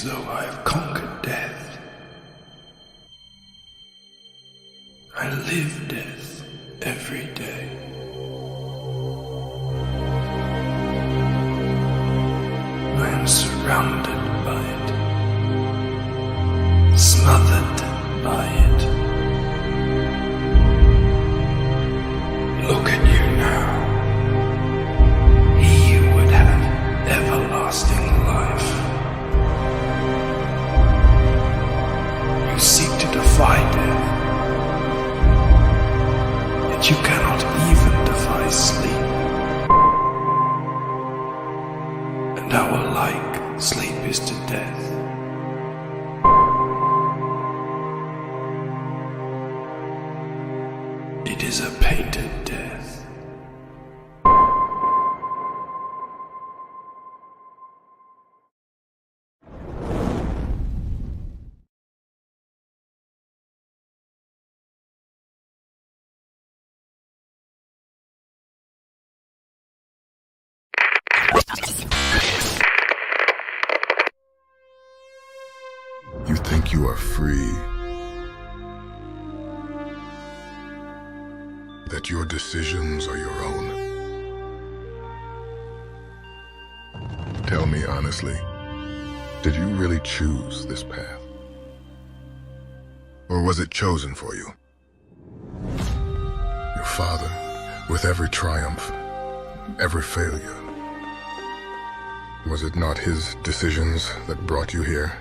as though I have conquered death. I live death every day. I am surrounded by it, smothered by it. Look at you now. He would have everlasting life. You seek to defy death, yet you cannot even defy sleep. And our like sleep is to death. It is a painted death. You think you are free, that your decisions are your own. Tell me honestly, did you really choose this path? Or was it chosen for you? Your father, with every triumph, every failure, was it not his decisions that brought you here?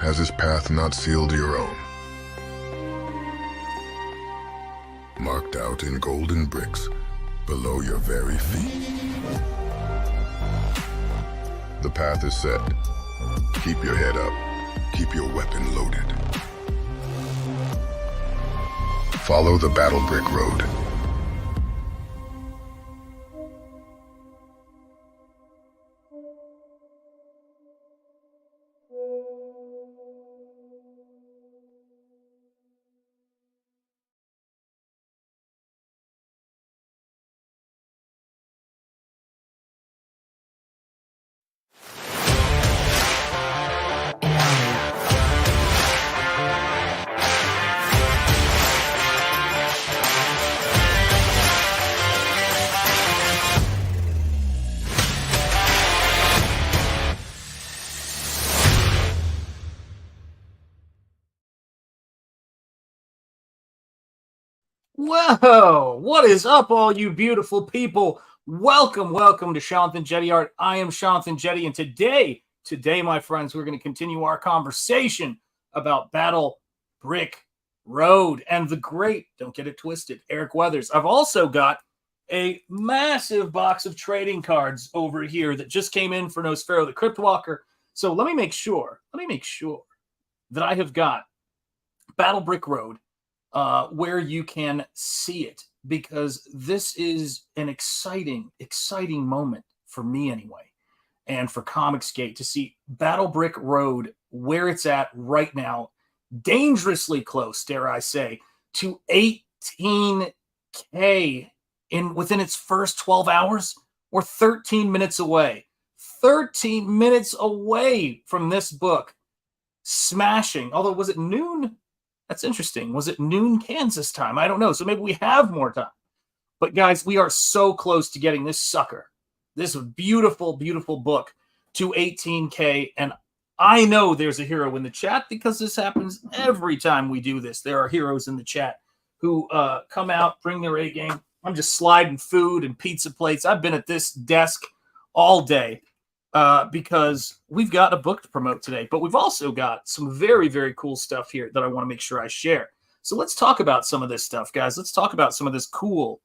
Has his path not sealed your own? Marked out in golden bricks below your very feet. The path is set. Keep your head up. Keep your weapon loaded. Follow the battle brick road. Whoa! What is up, all you beautiful people? Welcome to SHANTH ENJETI Art. I am SHANTH ENJETI, and today, my friends, we're going to continue our conversation about Battle Brick Road and the great, don't get it twisted, Eric Weathers. I've also got a massive box of trading cards over here that just came in for Nosfero the Cryptwalker. So let me make sure that I have got Battle Brick Road where you can see it, because this is an exciting moment for me anyway, and for Comicsgate, to see Battle Brick Road where it's at right now, dangerously close, dare I say, to 18K within its first 12 hours. We're 13 minutes away. 13 minutes away from this book smashing. Although, was it noon? That's interesting. Was it noon Kansas time? I don't know. So maybe we have more time. But guys, we are so close to getting this sucker, this beautiful, beautiful book, to 18K. And I know there's a hero in the chat, because this happens every time we do this. There are heroes in the chat who come out, bring their A game. I'm just sliding food and pizza plates. I've been at this desk all day because we've got a book to promote today. But we've also got some very, very cool stuff here that I want to make sure I share. So let's talk about some of this stuff, guys. Let's talk about some of this cool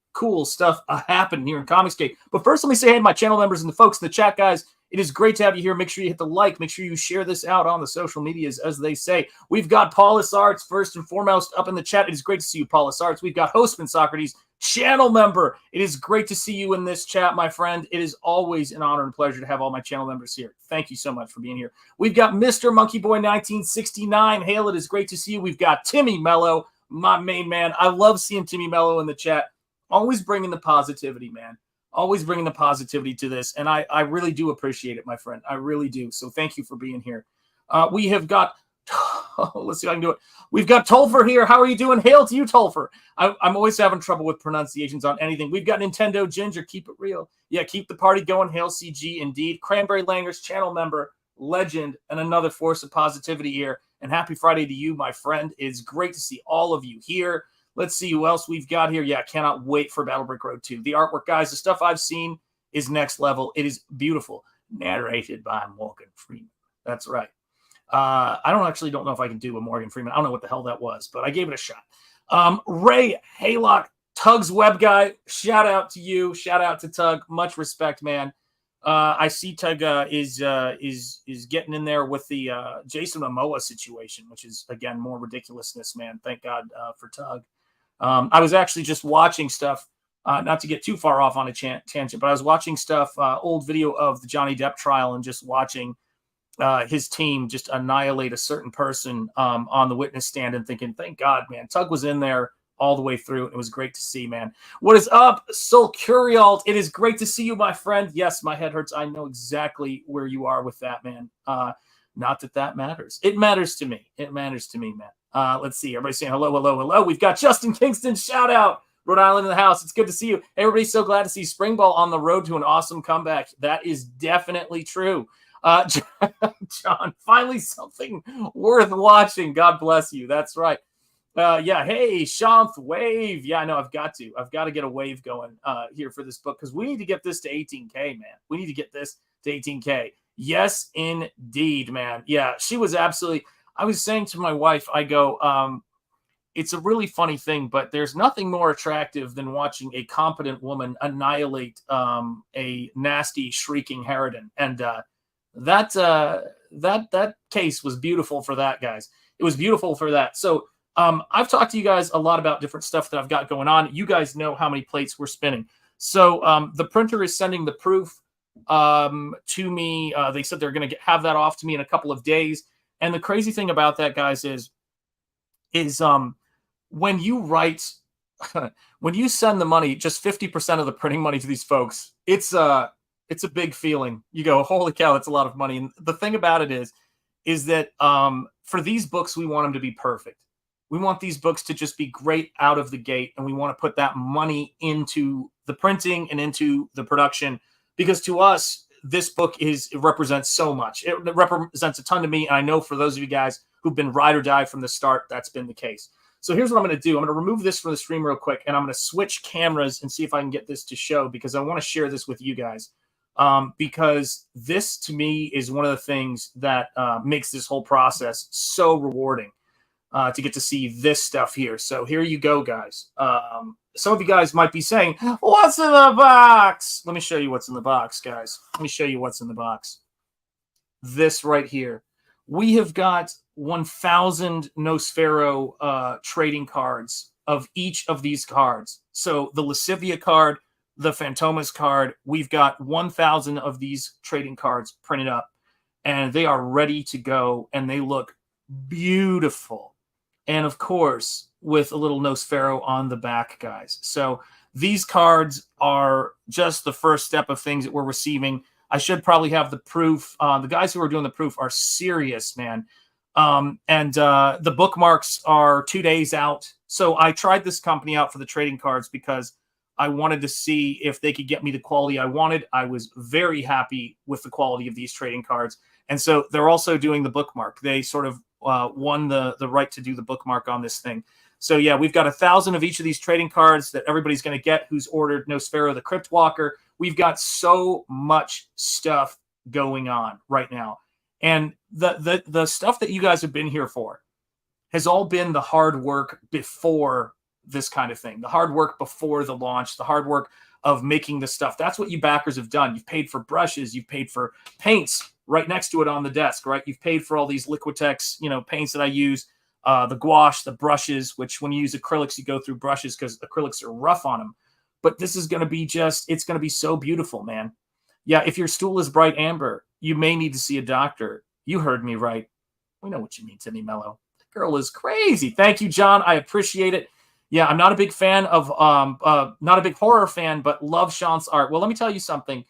stuff happening here in Comicsgate. But first, let me say hey to my channel members and the folks in the chat, guys. It is great to have you here. Make sure you hit the like. Make sure you share this out on the social medias, as they say. We've got Paulus Arts, first and foremost, up in the chat. It is great to see you, Paulus Arts. We've got Hostman Socrates, channel member. It is great to see you in this chat, my friend. It is always an honor and pleasure to have all my channel members here. Thank you so much for being here. We've got Mr. Monkey Boy 1969. Hail, it is great to see you. We've got Timmy Mello, my main man. I love seeing Timmy Mello in the chat. Always bringing the positivity, man. always bringing the positivity to this. And I really do appreciate it, my friend. I really do. So thank you for being here. We have got, let's see if I can do it. We've got Tolfer here. How are you doing? Hail to you, Tolfer. I'm always having trouble with pronunciations on anything. We've got Nintendo Ginger. Keep it real. Yeah, keep the party going. Hail CG, indeed. Cranberry Langers, channel member, legend, and another force of positivity here. And happy Friday to you, my friend. It's great to see all of you here. Let's see who else we've got here. Yeah, cannot wait for Battle Brick Road 2. The artwork, guys, the stuff I've seen is next level. It is beautiful. Narrated by Morgan Freeman. That's right. I don't know if I can do a Morgan Freeman. I don't know what the hell that was, but I gave it a shot. Ray Haylock, Tug's web guy. Shout out to you. Shout out to Tug. Much respect, man. I see Tug is getting in there with the Jason Momoa situation, which is again more ridiculousness, man. Thank God for Tug. I was actually just watching stuff, not to get too far off on a tangent, but I was watching stuff, old video of the Johnny Depp trial, and just watching his team just annihilate a certain person on the witness stand, and thinking, thank God, man, Tug was in there all the way through. It was great to see, man. What is up, Soul Curialt? It is great to see you, my friend. Yes, my head hurts. I know exactly where you are with that, man. Not that that matters. It matters to me. It matters to me, man. Let's see. Everybody saying hello, hello, hello. We've got Justin Kingston. Shout out. Rhode Island in the house. It's good to see you. Everybody's so glad to see Springball on the road to an awesome comeback. That is definitely true. John, finally something worth watching. God bless you. That's right. Yeah. Hey, Shanth Wave. Yeah, I know. I've got to get a wave going here for this book, because we need to get this to 18K, man. We need to get this to 18K. Yes, indeed, man. Yeah, she was absolutely. I was saying to my wife, I go, it's a really funny thing, but there's nothing more attractive than watching a competent woman annihilate a nasty, shrieking harridan. And that case was beautiful for that, guys. It was beautiful for that. So I've talked to you guys a lot about different stuff that I've got going on. You guys know how many plates we're spinning. So the printer is sending the proof to me. They said they're going to have that off to me in a couple of days. And the crazy thing about that, guys, is when you write, when you send the money, just 50% of the printing money to these folks, it's a big feeling. You go, holy cow, that's a lot of money. And the thing about it is that for these books, we want them to be perfect. We want these books to just be great out of the gate, and we want to put that money into the printing and into the production, because to us, this book it represents so much. It represents a ton to me, and I know for those of you guys who've been ride or die from the start, that's been the case. So here's what I'm going to do. I'm going to remove this from the stream real quick, and I'm going to switch cameras and see if I can get this to show, because I want to share this with you guys. Because this, to me, is one of the things that makes this whole process so rewarding. To get to see this stuff here. So here you go, guys. Some of you guys might be saying, what's in the box? Let me show you what's in the box, guys. Let me show you what's in the box. This right here. We have got 1,000 Nosfero trading cards of each of these cards. So the Lascivia card, the Phantomas card, we've got 1,000 of these trading cards printed up, and they are ready to go, and they look beautiful. And of course, with a little Nosfero on the back, guys. So these cards are just the first step of things that we're receiving. I should probably have the proof. The guys who are doing the proof are serious, man. And the bookmarks are 2 days out. So I tried this company out for the trading cards because I wanted to see if they could get me the quality I wanted. I was very happy with the quality of these trading cards. And so they're also doing the bookmark. They sort of won the right to do the bookmark on this thing. So yeah, we've got 1,000 of each of these trading cards that everybody's going to get who's ordered Nosfero the Crypt Walker. We've got so much stuff going on right now. And the stuff that you guys have been here for has all been the hard work before this kind of thing, the hard work before the launch, the hard work of making this stuff. That's what you backers have done. You've paid for brushes, you've paid for paints right next to it on the desk, right? You've paid for all these Liquitex, paints that I use, the gouache, the brushes, which when you use acrylics, you go through brushes because acrylics are rough on them. But this is going to be it's going to be so beautiful, man. Yeah, if your stool is bright amber, you may need to see a doctor. You heard me right. We know what you mean, Timmy Mello. The girl is crazy. Thank you, John. I appreciate it. Yeah, I'm not a big fan of not a big horror fan, but love Shanth's art. Well, let me tell you something.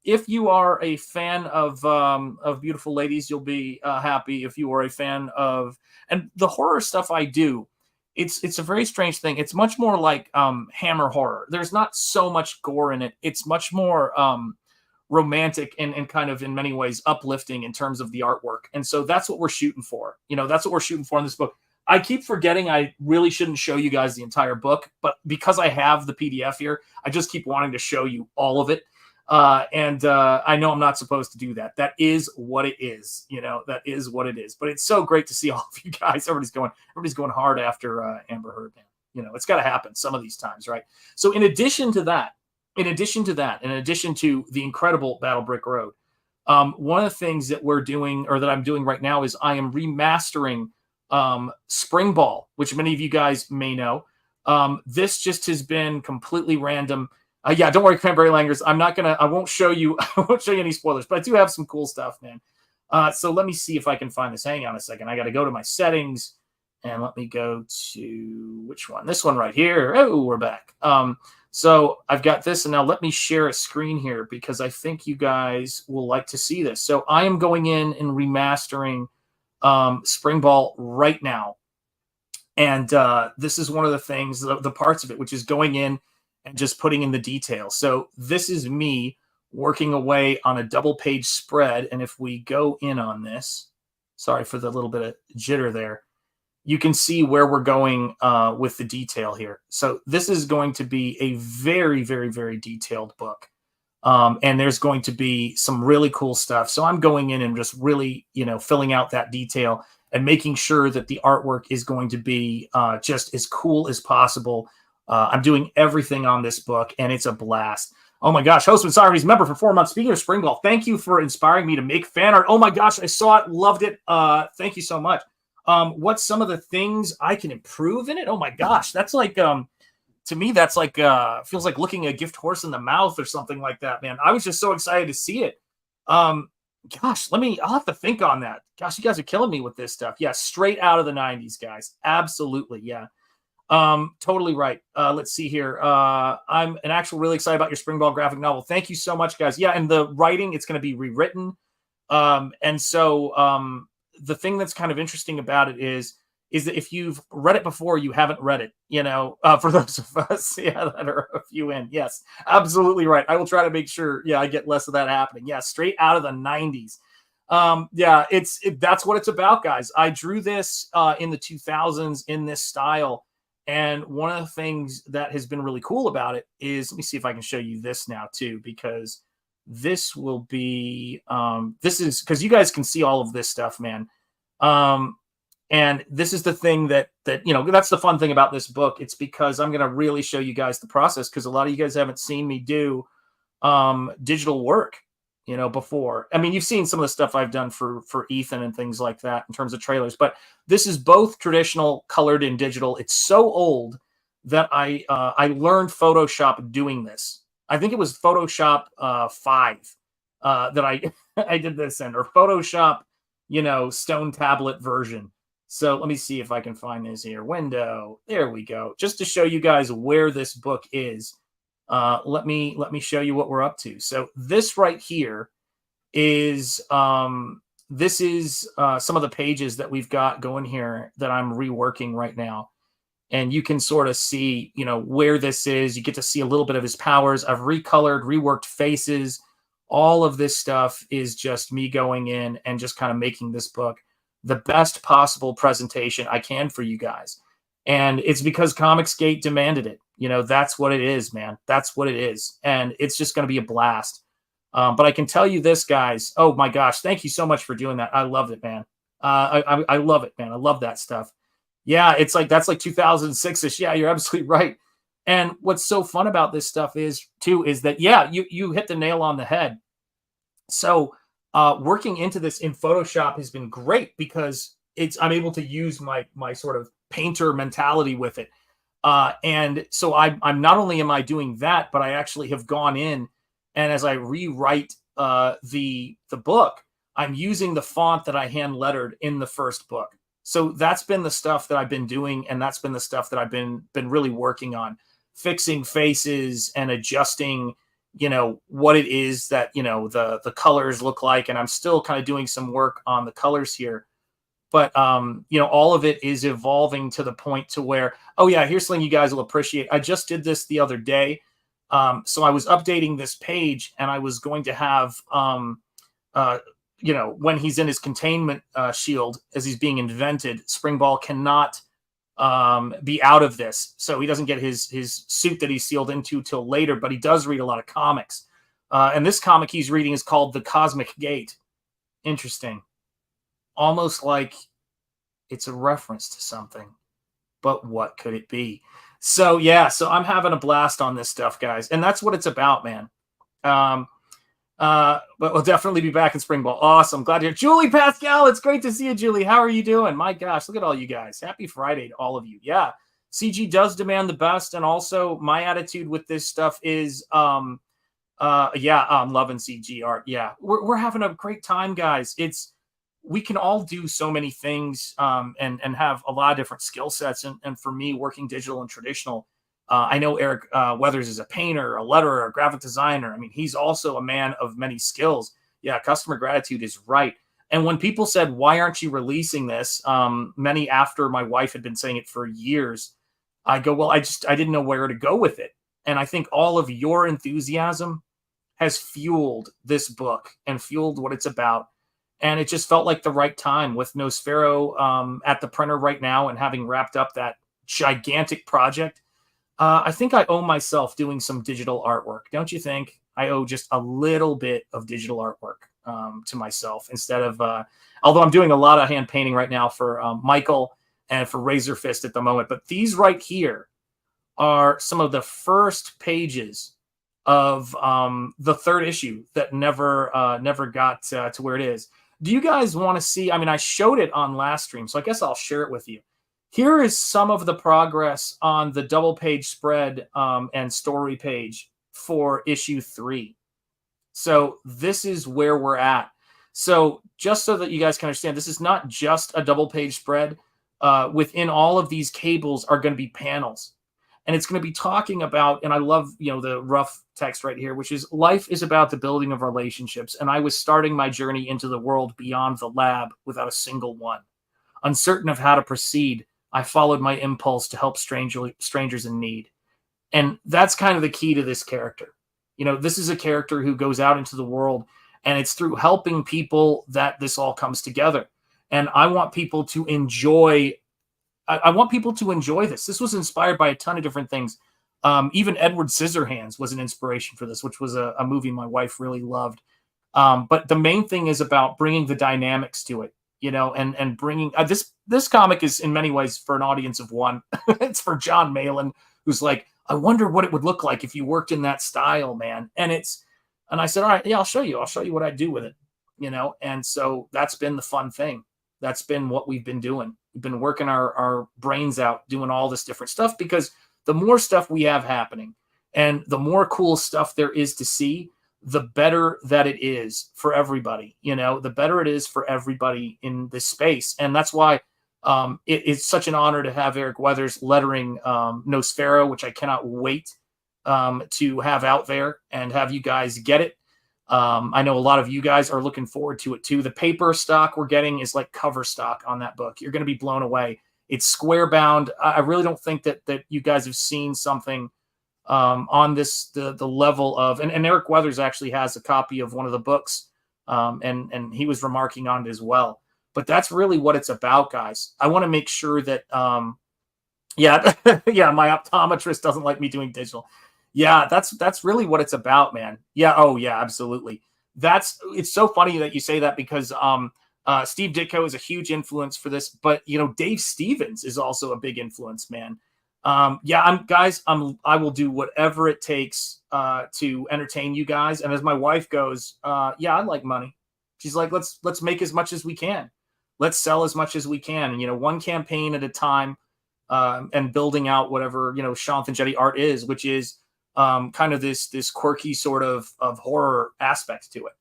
If you are a fan of beautiful ladies, you'll be happy. If you are a fan of and the horror stuff I do, it's a very strange thing. It's much more like Hammer horror. There's not so much gore in it. It's much more romantic and kind of in many ways uplifting in terms of the artwork. And so that's what we're shooting for. You know, that's what we're shooting for in this book. I keep forgetting I really shouldn't show you guys the entire book, but because I have the PDF here, I just keep wanting to show you all of it. I know I'm not supposed to do that. That is what it is. You know, that is what it is. But it's so great to see all of you guys. Everybody's going hard after Amber Heard, man. You know, it's got to happen some of these times, right? So in addition to the incredible Battle Brick Road, one of the things that we're doing, or that I'm doing right now, is I am remastering Spring Ball, which many of you guys may know. This just has been completely random. Yeah, don't worry, Cranberry Langers. I won't show you any spoilers, but I do have some cool stuff, man. So let me see if I can find this. Hang on a second. I got to go to my settings and let me go to which one? This one right here. Oh, we're back. So I've got this, and now let me share a screen here because I think you guys will like to see this. So I am going in and remastering Spring Ball right now. And this is one of the things, the parts of it, which is going in and just putting in the details. So this is me working away on a double page spread. And if we go in on this, sorry for the little bit of jitter there, you can see where we're going with the detail here. So this is going to be a very, very, very detailed book. And there's going to be some really cool stuff. So I'm going in and just really, you know, filling out that detail and making sure that the artwork is going to be just as cool as possible. I'm doing everything on this book, and it's a blast. Oh my gosh, Hostman Socrates, member for 4 months. Speaking of Spring Ball, thank you for inspiring me to make fan art. Oh my gosh, I saw it, loved it. Thank you so much. What's some of the things I can improve in it? Oh my gosh, that's like to me, that's like feels like looking a gift horse in the mouth or something like that, man. I was just so excited to see it. Gosh, I'll have to think on that. Gosh, you guys are killing me with this stuff. Yeah, straight out of the 90s, guys. Absolutely, yeah. Totally right. Let's see here. I'm really excited about your Spring Ball graphic novel. Thank you so much, guys. Yeah, and the writing, it's going to be rewritten. And so the thing that's kind of interesting about it is that if you've read it before, you haven't read it, you know, for those of us, yeah, that are a few in. Yes, absolutely right. I will try to make sure, yeah, I get less of that happening. Yeah, straight out of the 90s. Yeah, that's what it's about, guys. I drew this in the 2000s in this style. And one of the things that has been really cool about it is, let me see if I can show you this now too, because this will be, this is because you guys can see all of this stuff, man. And this is the thing that, you know, that's the fun thing about this book. It's because I'm going to really show you guys the process, because a lot of you guys haven't seen me do digital work, you know, before. I mean, you've seen some of the stuff I've done for Ethan and things like that in terms of trailers, but this is both traditional, colored, and digital. It's so old that I learned Photoshop doing this. I think it was Photoshop 5 that I did this in, or Photoshop, you know, stone tablet version. So let me see if I can find this here. Window. There we go. Just to show you guys where this book is. Let me show you what we're up to. So this right here is this is some of the pages that we've got going here that I'm reworking right now. And you can sort of see, you know, where this is. You get to see a little bit of his powers. I've recolored, reworked faces. All of this stuff is just me going in and just kind of making this book the best possible presentation I can for you guys. And it's because Comicsgate demanded it. You know, that's what it is, man. That's what it is. And it's just going to be a blast. But I can tell you this, guys. Oh, my gosh. Thank you so much for doing that. I loved it, man. I love it, man. I love that stuff. Yeah, it's like that's like 2006-ish. Yeah, you're absolutely right. And what's so fun about this stuff is that, yeah, you hit the nail on the head. So working into this in Photoshop has been great because I'm able to use my sort of painter mentality with it. And so I'm not only am I doing that, but I actually have gone in, and as I rewrite the book, I'm using the font that I hand lettered in the first book. So that's been the stuff that I've been doing, and that's been the stuff that I've been really working on, fixing faces and adjusting, what it is that, the colors look like. And I'm still kind of doing some work on the colors here. But all of it is evolving to the point to where, oh yeah, here's something you guys will appreciate. I just did this the other day. So I was updating this page, and I was going to have when he's in his containment shield as he's being invented, Springball cannot be out of this. So he doesn't get his suit that he's sealed into till later, but he does read a lot of comics. And this comic he's reading is called The Cosmic Gate. Interesting. Almost like it's a reference to something. But what could it be? So yeah, so I'm having a blast on this stuff, guys. And that's what it's about, man. But we'll definitely be back in spring ball. Awesome. Glad to hear. Julie Pascal, it's great to see you, Julie. How are you doing? My gosh, look at all you guys. Happy Friday to all of you. Yeah, CG does demand the best. And also my attitude with this stuff is, I'm loving CG art. Yeah, we're having a great time, guys. We can all do so many things and have a lot of different skill sets. And for me, working digital and traditional, I know Eric Weathers is a painter, a letterer, a graphic designer. I mean, he's also a man of many skills. Yeah, customer gratitude is right. And when people said, why aren't you releasing this? Many after my wife had been saying it for years, I go, well, I didn't know where to go with it. And I think all of your enthusiasm has fueled this book and fueled what it's about. And it just felt like the right time with Nosfero at the printer right now and having wrapped up that gigantic project. I think I owe myself doing some digital artwork. Don't you think? I owe just a little bit of digital artwork to myself instead of, although I'm doing a lot of hand painting right now for Michael and for Razor Fist at the moment. But these right here are some of the first pages of the third issue that never got to where it is. Do you guys want to see? I mean, I showed it on last stream, so I guess I'll share it with you. Here is some of the progress on the double page spread and story page for issue 3. So this is where we're at. So just so that you guys can understand, this is not just a double page spread. Within all of these cables are going to be panels. And it's going to be talking about, and I love, the rough text right here, which is life is about the building of relationships. And I was starting my journey into the world beyond the lab without a single one. Uncertain of how to proceed, I followed my impulse to help strangers in need. And that's kind of the key to this character. This is a character who goes out into the world, and it's through helping people that this all comes together. And I want people to enjoy this. This was inspired by a ton of different things. Even Edward Scissorhands was an inspiration for this, which was a movie my wife really loved. But the main thing is about bringing the dynamics to it, and bringing this comic is in many ways for an audience of one. It's for John Malin, who's like, I wonder what it would look like if you worked in that style, man. And I said, all right, yeah, I'll show you what I do with it, And so that's been the fun thing. That's been what we've been doing. We've been working our brains out, doing all this different stuff, because the more stuff we have happening and the more cool stuff there is to see, the better that it is for everybody, the better it is for everybody in this space. And that's why it's such an honor to have Eric Weathers lettering Nosfero, which I cannot wait to have out there and have you guys get it. I know a lot of you guys are looking forward to it too. The paper stock we're getting is like cover stock on that book. You're going to be blown away. It's square bound. I really don't think that you guys have seen something on this, the level of, and Eric Weathers actually has a copy of one of the books and he was remarking on it as well. But that's really what it's about, guys. I want to make sure that, yeah, my optometrist doesn't like me doing digital. Yeah, that's really what it's about, man. Yeah, oh yeah, absolutely. It's so funny that you say that because Steve Ditko is a huge influence for this, but Dave Stevens is also a big influence, man. I will do whatever it takes to entertain you guys. And as my wife goes, yeah, I like money. She's like, let's make as much as we can. Let's sell as much as we can. And, one campaign at a time and building out whatever, Shanth Enjeti art is, which is kind of this quirky sort of horror aspect to it.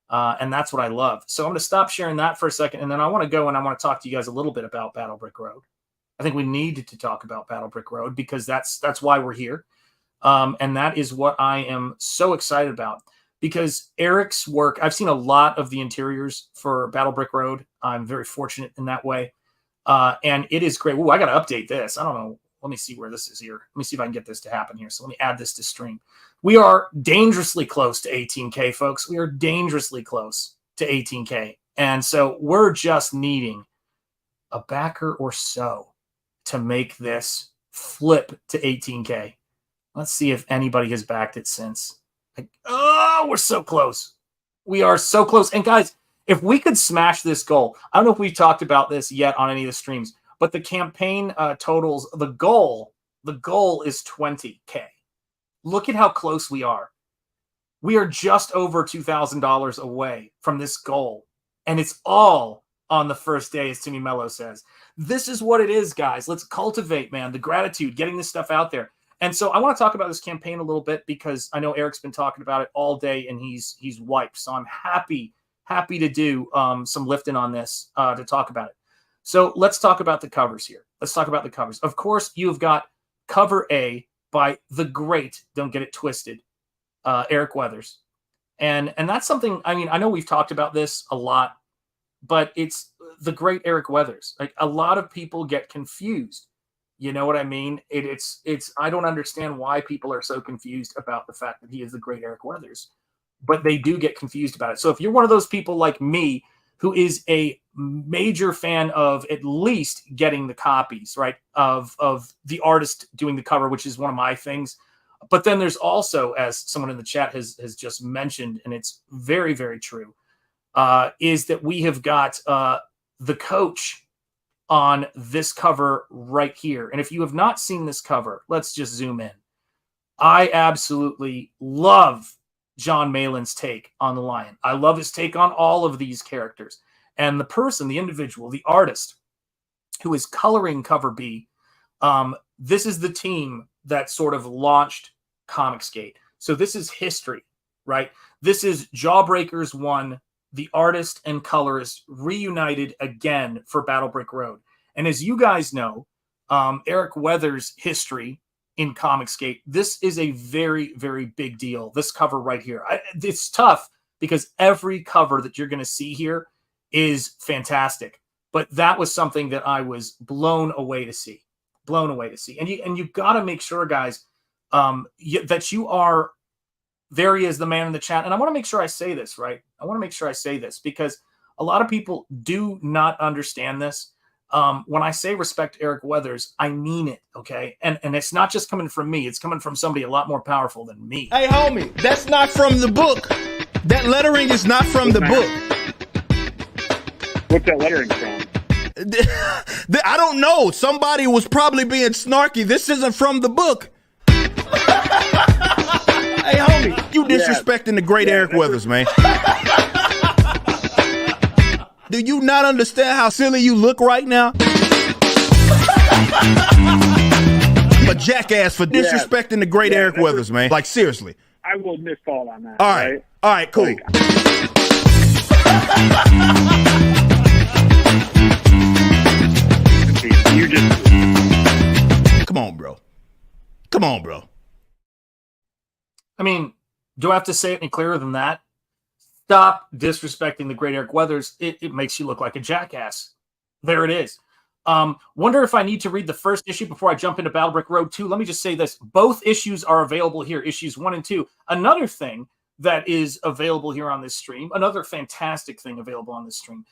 And that's what I love. So I'm going to stop sharing that for a second, and then I want to go and I want to talk to you guys a little bit about Battle Brick Road. I think we need to talk about Battle Brick Road because that's why we're here. And that is what I am so excited about, because Eric's work, I've seen a lot of the interiors for Battle Brick Road. I'm very fortunate in that way. And it is great. Ooh, I got to update this. I don't know. Let me see where this is here. Let me see if I can get this to happen here. So let me add this to stream. We are dangerously close to 18K, folks. We are dangerously close to 18K. And so we're just needing a backer or so to make this flip to 18K. Let's see if anybody has backed it since. Oh, we're so close. We are so close. And guys, if we could smash this goal, I don't know if we've talked about this yet on any of the streams, but the campaign totals, the goal is 20K. Look at how close we are. We are just over $2,000 away from this goal. And it's all on the first day, as Timmy Mello says. This is what it is, guys. Let's cultivate, man, the gratitude, getting this stuff out there. And so I want to talk about this campaign a little bit because I know Eric's been talking about it all day and he's wiped. So I'm happy to do some lifting on this to talk about it. So let's talk about the covers here. Let's talk about the covers. Of course, you've got cover A by the great, don't get it twisted, Eric Weathers. And that's something, I mean, I know we've talked about this a lot, but it's the great Eric Weathers. Like, a lot of people get confused. You know what I mean? It's I don't understand why people are so confused about the fact that he is the great Eric Weathers, but they do get confused about it. So if you're one of those people like me, who is a major fan of at least getting the copies, right, of the artist doing the cover, which is one of my things. But then there's also, as someone in the chat has just mentioned, and it's very, very true, is that we have got the coach on this cover right here. And if you have not seen this cover, let's just zoom in. I absolutely love John Malin's take on the Lion. I love his take on all of these characters. And the person, the individual, the artist who is coloring cover B, this is the team that sort of launched Comicsgate. So this is history, right? This is Jawbreakers 1, the artist and colorist reunited again for Battle Brick Road. And as you guys know, Eric Weathers' history in Comicsgate, this is a very, very big deal. This cover right here. It's tough because every cover that you're going to see here is fantastic. But that was something that I was blown away to see. Blown away to see. And you got to make sure, guys, that you are, there he is, the man in the chat. And I want to make sure I say this, right? I want to make sure I say this because a lot of people do not understand this. When I say respect Eric Weathers, I mean it, okay? And it's not just coming from me. It's coming from somebody a lot more powerful than me. Hey, homie, that's not from the book. That lettering is not from the book. What's that lettering from? I don't know. Somebody was probably being snarky. This isn't from the book. Hey, homie, you disrespecting the great Eric Weathers, man. Do you not understand how silly you look right now? I'm a jackass for disrespecting the great Eric Weathers, man. Like, seriously. I will miscall on that. All right. All right, cool. Like, you just... Come on, bro. Come on, bro. I mean, do I have to say it any clearer than that? Stop disrespecting the great Eric Weathers. It makes you look like a jackass. There it is. Wonder if I need to read the first issue before I jump into Battle Brick Road 2. Let me just say this. Both issues are available here, issues 1 and 2. Another thing that is available here on this stream, another fantastic thing available on this stream,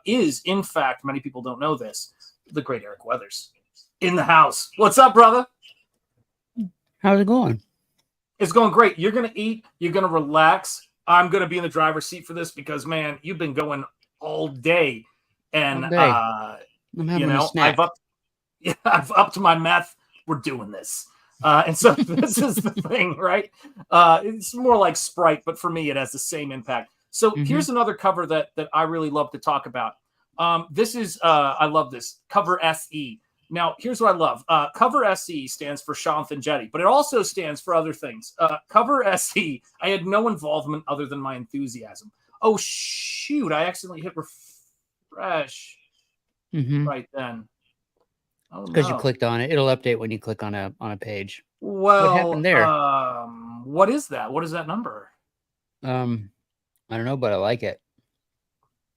is, in fact, many people don't know this, the great Eric Weathers in the house. What's up, brother? How's it going? It's going great. You're going to eat. You're going to relax. I'm going to be in the driver's seat for this because, man, you've been going all day. And, I'm having a snack. I've upped my meth. We're doing this. And so this is the thing, right? It's more like Sprite, but for me, it has the same impact. So here's another cover that I really love to talk about. This is, I love this, cover SE. Now, here's what I love. Cover SE stands for Shanth Enjeti, but it also stands for other things. Cover SE, I had no involvement other than my enthusiasm. Oh, shoot. I accidentally hit refresh right then. Oh, Because you no. clicked on it. It'll update when you click on a page. Well, what happened there? What is that? What is that number? I don't know, but I like it.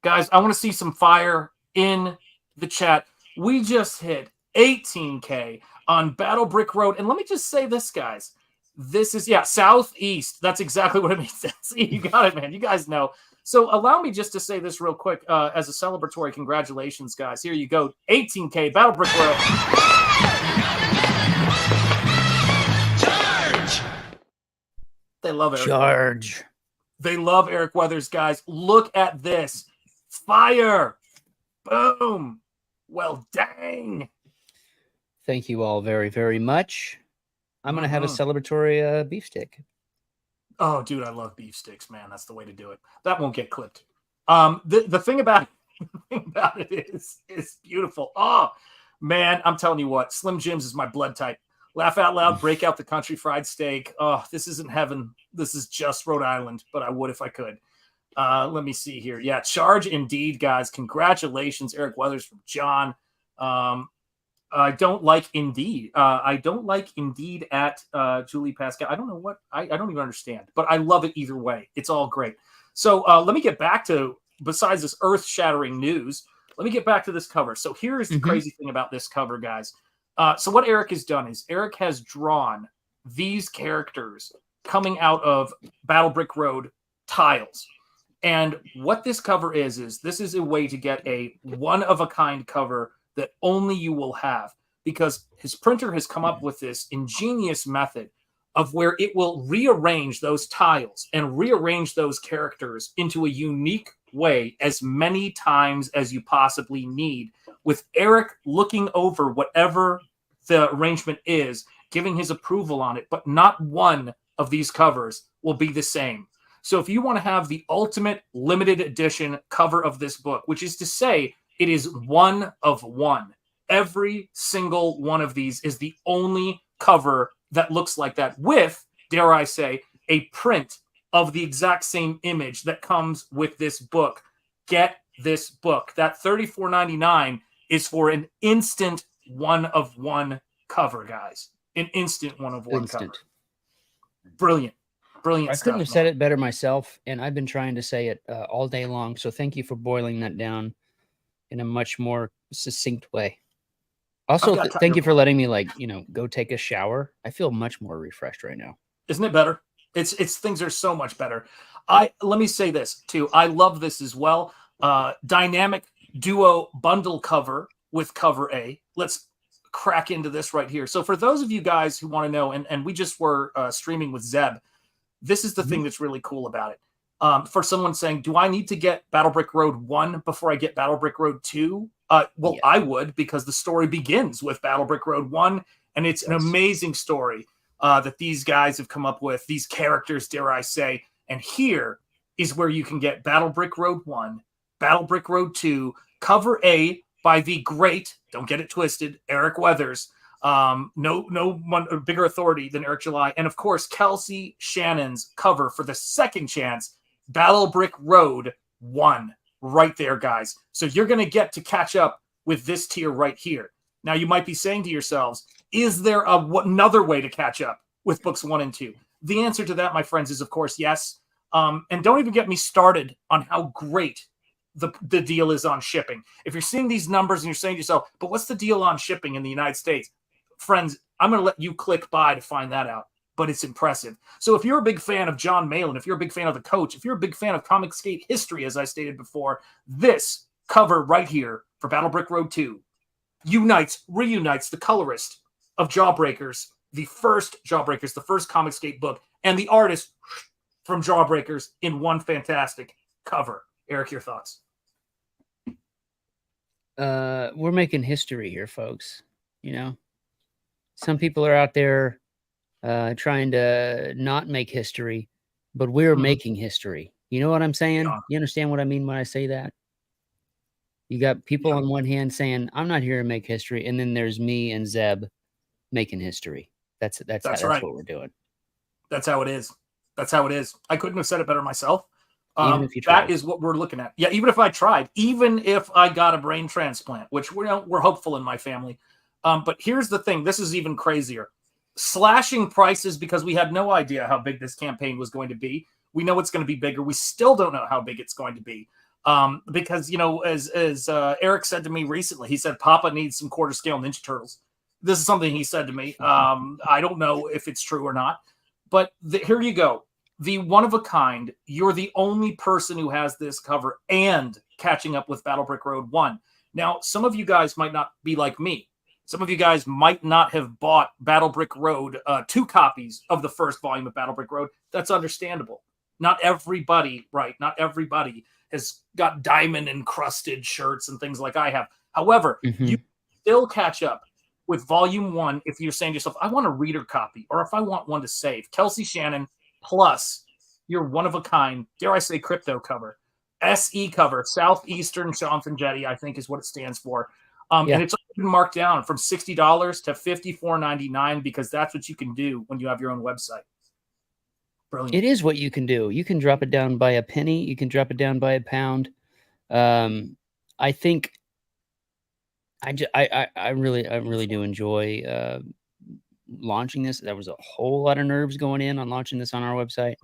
Guys, I want to see some fire in the chat. We just hit 18K on Battle Brick Road. And let me just say this, guys. This is, Southeast. That's exactly what it means. See, you got it, man. You guys know. So allow me just to say this real quick as a celebratory congratulations, guys. Here you go. 18K, Battle Brick Road. Charge! They love Eric. Charge. They love Eric Weathers, guys. Look at this. Fire. Boom. Well, dang. Thank you all very, very much. I'm going to have a celebratory beef stick. Oh, dude, I love beef sticks, man. That's the way to do it. That won't get clipped. The thing about it is beautiful. Oh, man, I'm telling you what. Slim Jim's is my blood type. Laugh out loud, break out the country fried steak. Oh, this isn't heaven. This is just Rhode Island, but I would if I could. Let me see here. Yeah, charge indeed, guys. Congratulations, Eric Weathers from John. I don't like Indeed. I don't like Indeed at Julie Pascal. I don't know what. I don't even understand, but I love it either way. It's all great. So let me get back to, besides this earth-shattering news, let me get back to this cover. So here is the crazy thing about this cover, guys. So what Eric has done is Eric has drawn these characters coming out of Battle Brick Road tiles. And what this cover is this is a way to get a one-of-a-kind cover that only you will have, because his printer has come up with this ingenious method of where it will rearrange those tiles and rearrange those characters into a unique way as many times as you possibly need, with Eric looking over whatever the arrangement is, giving his approval on it, but not one of these covers will be the same. So if you want to have the ultimate limited edition cover of this book, which is to say it is one of one, every single one of these is the only cover that looks like that, with, dare I say, a print of the exact same image that comes with this book. Get this book. That $34.99 is for an instant one-of-one cover, guys. An instant one-of-one cover. Brilliant. Brilliant I stuff, couldn't have said it better myself, and I've been trying to say it all day long, so thank you for boiling that down in a much more succinct way. Also, thank you for letting me, go take a shower. I feel much more refreshed right now. Isn't it better? It's things are so much better. Let me say this too. I love this as well. Dynamic duo bundle cover with cover A. Let's crack into this right here. So for those of you guys who want to know, and we just were streaming with Zeb, this is the thing that's really cool about it. For someone saying, do I need to get Battle Brick Road 1 before I get Battle Brick Road 2? Well, yeah. I would, because the story begins with Battle Brick Road 1, and it's an amazing story that these guys have come up with, these characters, dare I say. And here is where you can get Battle Brick Road 1, Battle Brick Road 2, cover A by the great, don't get it twisted, Eric Weathers. No one bigger authority than Eric July. And of course, Kelsey Shannon's cover for the second chance, Battle Brick Road 1, right there, guys. So you're going to get to catch up with this tier right here. Now, you might be saying to yourselves, is there another way to catch up with books 1 and 2? The answer to that, my friends, is of course yes. And don't even get me started on how great the deal is on shipping. If you're seeing these numbers and you're saying to yourself, but what's the deal on shipping in the United States? Friends, I'm going to let you click by to find that out, but it's impressive. So if you're a big fan of John Malin, if you're a big fan of The Coach, if you're a big fan of Comicsgate history, as I stated before, this cover right here for Battle Brick Road 2 reunites the colorist of Jawbreakers, the first Jawbreakers, the first Comicsgate book, and the artist from Jawbreakers in one fantastic cover. Eric, your thoughts? We're making history here, folks. You know, some people are out there trying to not make history, but we're making history. You know what I'm saying? Yeah. You understand what I mean when I say that? You got people on one hand saying, I'm not here to make history. And then there's me and Zeb making history. That's right. What we're doing. That's how it is. That's how it is. I couldn't have said it better myself. Even if you tried. That is what we're looking at. Yeah, even if I tried, even if I got a brain transplant, which we're hopeful in my family. But here's the thing. This is even crazier. Slashing prices because we had no idea how big this campaign was going to be. We know it's going to be bigger. We still don't know how big it's going to be. Because, as Eric said to me recently, he said, Papa needs some quarter scale Ninja Turtles. This is something he said to me. I don't know if it's true or not. But here you go. The one of a kind, you're the only person who has this cover and catching up with Battle Brick Road 1. Now, some of you guys might not be like me. Some of you guys might not have bought Battle Brick Road, 2 copies of the first volume of Battle Brick Road. That's understandable. Not everybody, right? Not everybody has got diamond encrusted shirts and things like I have. However, you still catch up with volume 1 if you're saying to yourself, I want a reader copy, or if I want one to save. Kelsey Shannon plus your one-of-a-kind, dare I say, crypto cover. SE cover, Southeastern Shanth Enjeti, I think is what it stands for. And it's been marked down from $60 to $54.99 because that's what you can do when you have your own website. Brilliant. It is what you can do. You can drop it down by a penny. You can drop it down by a pound. I think I really do enjoy launching this. There was a whole lot of nerves going in on launching this on our website.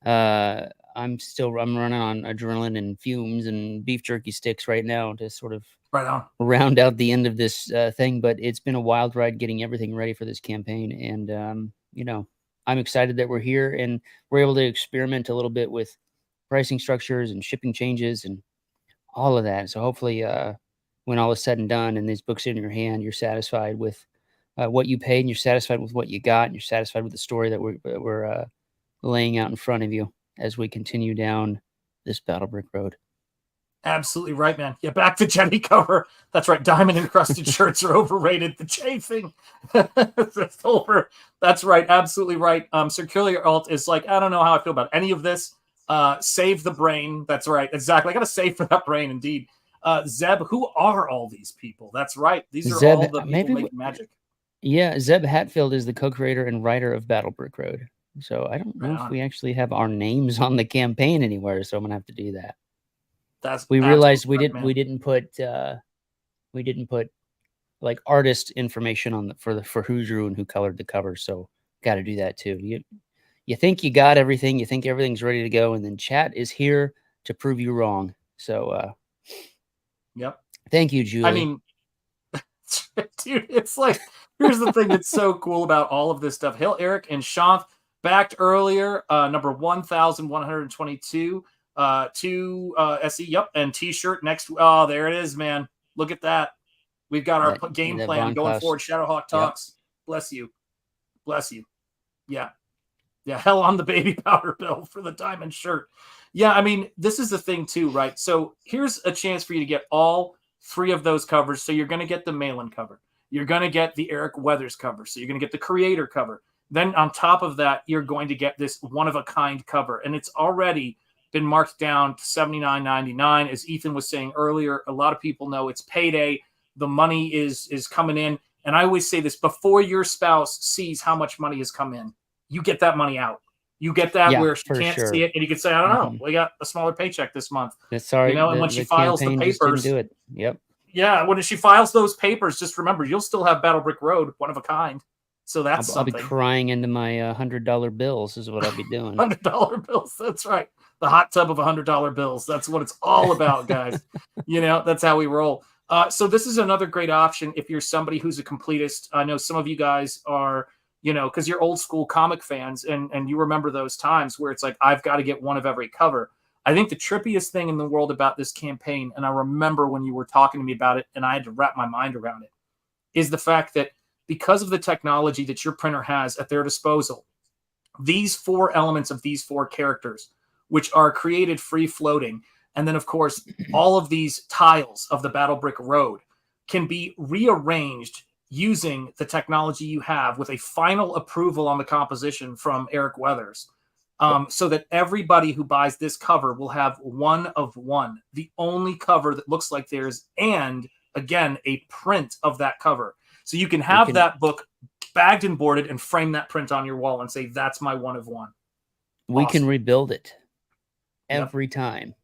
I'm running on adrenaline and fumes and beef jerky sticks right now to sort of round out the end of this thing. But it's been a wild ride getting everything ready for this campaign. And, I'm excited that we're here and we're able to experiment a little bit with pricing structures and shipping changes and all of that. So hopefully when all is said and done and these books are in your hand, you're satisfied with what you paid and you're satisfied with what you got and you're satisfied with the story that we're laying out in front of you as we continue down this Battle Brick Road. Absolutely right, man. Yeah, back to Jenny cover. That's right. Diamond encrusted shirts are overrated. The chafing. That's over. That's right. Absolutely right. Circular Alt is like, I don't know how I feel about any of this. Save the brain. That's right. Exactly. I got to save for that brain, indeed. Zeb, who are all these people? That's right. These are all the people making magic. Yeah, Zeb Hatfield is the co-creator and writer of Battle Brick Road. So I don't know if we actually have our names on the campaign anywhere, so I'm gonna have to do that. We realized we didn't put like artist information on for who drew and who colored the cover, so got to do that too. You think you got everything, you think everything's ready to go, and then chat is here to prove you wrong. So yep. Thank you, Julie. I mean, dude, it's like, here's the thing that's so cool about all of this stuff. Hail Eric and Shanth backed earlier, number 1,122. To SE, yep, and T-shirt next. Oh, there it is, man. Look at that. We've got our game plan going forward. Shadowhawk Talks. Yep. Bless you. Bless you. Yeah. Yeah, hell on the baby powder bill for the diamond shirt. Yeah, I mean, this is the thing too, right? So here's a chance for you to get all 3 of those covers. So you're going to get the Malin cover. You're going to get the Eric Weathers cover. So you're going to get the Creator cover. Then on top of that, you're going to get this one-of-a-kind cover. And it's already been marked down to $79.99. As Ethan was saying earlier, a lot of people know it's payday. The money is coming in. And I always say this, before your spouse sees how much money has come in, you get that money out. You get that where she can't see it, and you can say, I don't know, we got a smaller paycheck this month. Sorry, and when she files the papers, do it. Yep. Yeah, when she files those papers, just remember, you'll still have Battle Brick Road, one of a kind. So that's I'll be crying into my $100 bills is what I'll be doing. $100 bills, that's right. The hot tub of $100 bills. That's what it's all about, guys. That's how we roll. So this is another great option if you're somebody who's a completist. I know some of you guys are, because you're old school comic fans and you remember those times where it's like, I've got to get one of every cover. I think the trippiest thing in the world about this campaign, and I remember when you were talking to me about it and I had to wrap my mind around it, is the fact that because of the technology that your printer has at their disposal, these 4 elements of these 4 characters, which are created free floating, and then of course all of these tiles of the Battle Brick Road can be rearranged using the technology you have with a final approval on the composition from Eric Weathers, so that everybody who buys this cover will have one of one, the only cover that looks like theirs, and again, a print of that cover. So you can have that book bagged and boarded and frame that print on your wall and say, that's my one of one. We can rebuild it. every time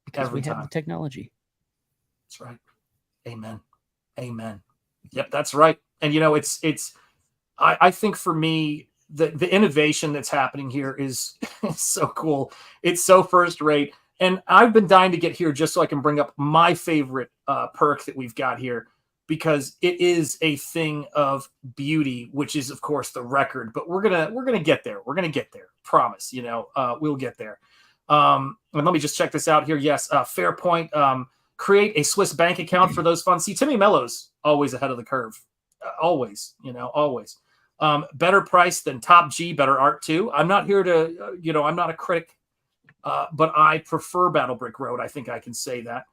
because Every we have time. the technology. That's right. Amen. Amen. Yep, that's right. And I think for me, the innovation that's happening here is so cool. It's so first rate. And I've been dying to get here just so I can bring up my favorite perk that we've got here, because it is a thing of beauty, which is of course the record. But we're gonna get there. We're gonna get there. Promise. We'll get there. And let me just check this out here. Yes, fair point. Create a Swiss bank account for those funds. See, Timmy Mello's always ahead of the curve. Always, always. Better price than Top G, better art too. I'm not here to, I'm not a critic, but I prefer Battle Brick Road. I think I can say that.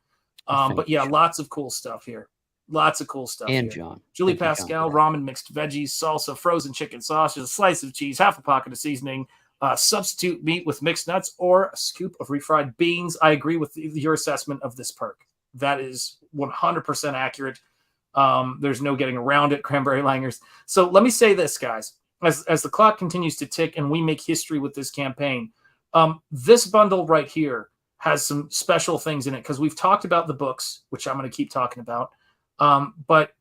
But yeah, lots of cool stuff here. Lots of cool stuff And here. John. Julie Thank you, John, Pascal, for that. ramen, mixed veggies, salsa, frozen chicken sausage, a slice of cheese, half a pocket of seasoning, substitute meat with mixed nuts, or a scoop of refried beans. I agree with your assessment of this perk. That is 100% accurate. There's no getting around it, Cranberry Langers. So let me say this, guys. As the clock continues to tick and we make history with this campaign, this bundle right here has some special things in it, because we've talked about the books, which I'm going to keep talking about. But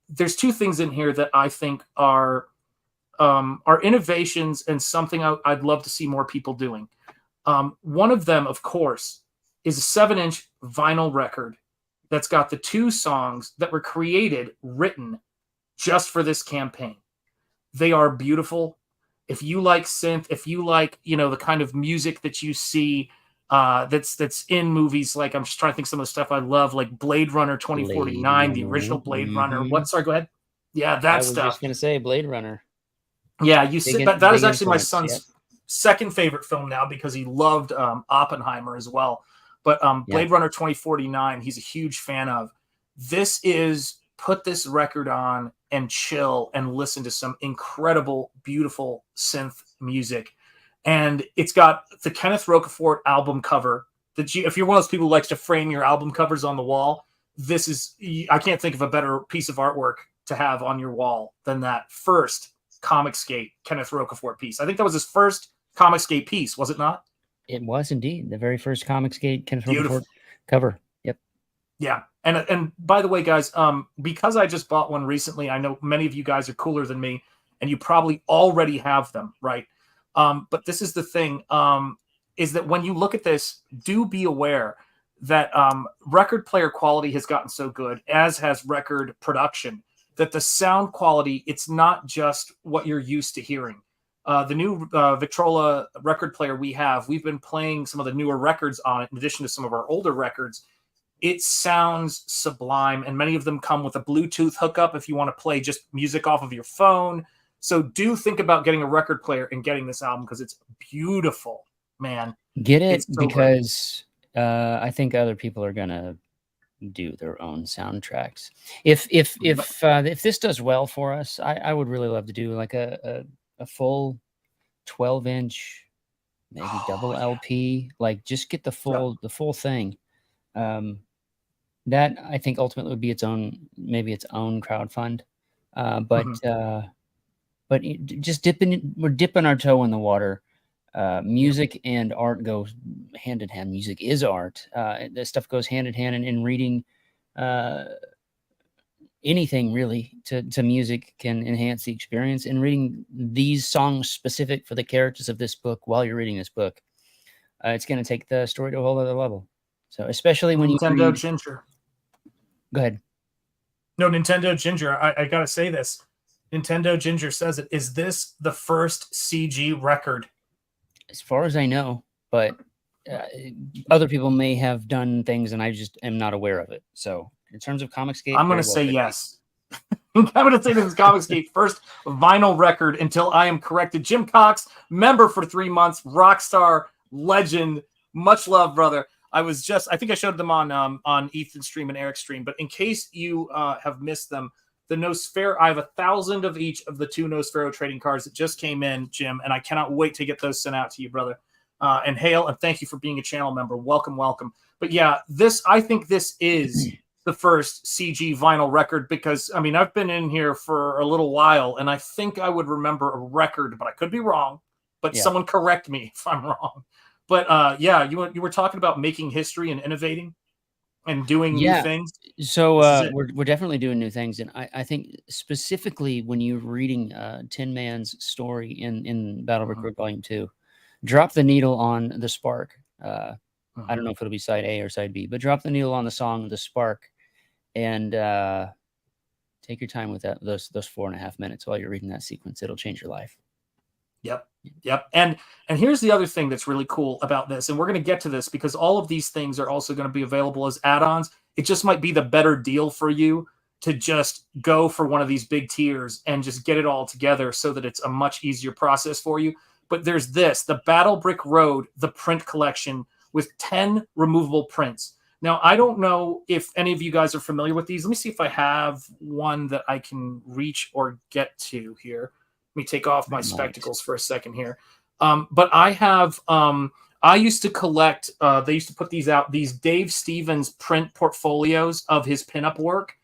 there's two things in here that I think are innovations and something I'd love to see more people doing. One of them, of course, is a 7-inch vinyl record that's got the 2 songs that were written just for this campaign. They are beautiful. If you like synth, if you like, the kind of music that you see that's in movies, like I'm just trying to think some of the stuff I love, like Blade Runner 2049, the original Blade Runner. What? Sorry, go ahead. Yeah, that I was stuff. just going to say Blade Runner. Yeah, you see, that is big actually my influence, son's second favorite film now, because he loved Oppenheimer as well. But Blade Runner 2049, he's a huge fan of. This is put this record on and chill and listen to some incredible, beautiful synth music. And it's got the Kenneth Roquefort album cover that if you're one of those people who likes to frame your album covers on the wall, this is, I can't think of a better piece of artwork to have on your wall than that first Comicsgate Kenneth Roquefort piece. I think that was his first Comicsgate piece, was it not? It was indeed the very first Comicsgate Kenneth Beautiful. Roquefort cover. Yep. Yeah. And by the way, guys, because I just bought one recently, I know many of you guys are cooler than me, and you probably already have them, right? But this is the thing, is that when you look at this, do be aware that record player quality has gotten so good, as has record production, that the sound quality, it's not just what you're used to hearing. The new Victrola record player we've been playing some of the newer records on it, in addition to some of our older records. It sounds sublime, and many of them come with a Bluetooth hookup if you want to play just music off of your phone. So do think about getting a record player and getting this album, because it's beautiful, man. Get it, So because I think other people are gonna do their own soundtracks. If this does well for us, I would really love to do like a full 12-inch, maybe double LP, like just get the full thing. That I think ultimately would be its own crowdfund. But just we're dipping our toe in the water. Music and art go hand in hand. Music is art. This stuff goes hand in hand, and reading anything really to music can enhance the experience. And reading these songs specific for the characters of this book while you're reading this book, it's going to take the story to a whole other level. So especially when Nintendo Ginger. Go ahead. No, Nintendo Ginger. I gotta say this. Nintendo Ginger says it. Is this the first CG record? As far as I know, but other people may have done things, and I just am not aware of it. So in terms of Comicsgate, I'm going to say yes. I'm going to say this is Comicsgate first vinyl record until I am corrected. Jim Cox, member for 3 months, rock star, legend, much love, brother. I think I showed them on Ethan's stream and Eric's stream, but in case you have missed them, the Nosfero, I have 1,000 of each of the 2 Nosfero trading cards that just came in, Jim, and I cannot wait to get those sent out to you, brother. And hail, and thank you for being a channel member. Welcome, welcome. But yeah, I think this is the first CG vinyl record, because, I mean, I've been in here for a little while, and I think I would remember a record, but I could be wrong. But someone correct me if I'm wrong. But yeah, you were talking about making history and innovating and doing new Yeah. things. So This is it. we're definitely doing new things, and I think specifically when you're reading Tin Man's story in Battle Mhm. Record Volume 2, drop the needle on the spark. I don't Mhm. know if it'll be side A or side B, but drop the needle on the song "The Spark," and take your time with those 4.5 minutes while you're reading that sequence. It'll change your life. Yep. Yep. And here's the other thing that's really cool about this, and we're going to get to this because all of these things are also going to be available as add-ons. It just might be the better deal for you to just go for one of these big tiers and just get it all together so that it's a much easier process for you. But there's this, the Battle Brick Road, the print collection with 10 removable prints. Now, I don't know if any of you guys are familiar with these. Let me see if I have one that I can reach or get to here. Let me take off my spectacles for a second here. But I have, I used to collect, they used to put these out, these Dave Stevens print portfolios of his pinup work.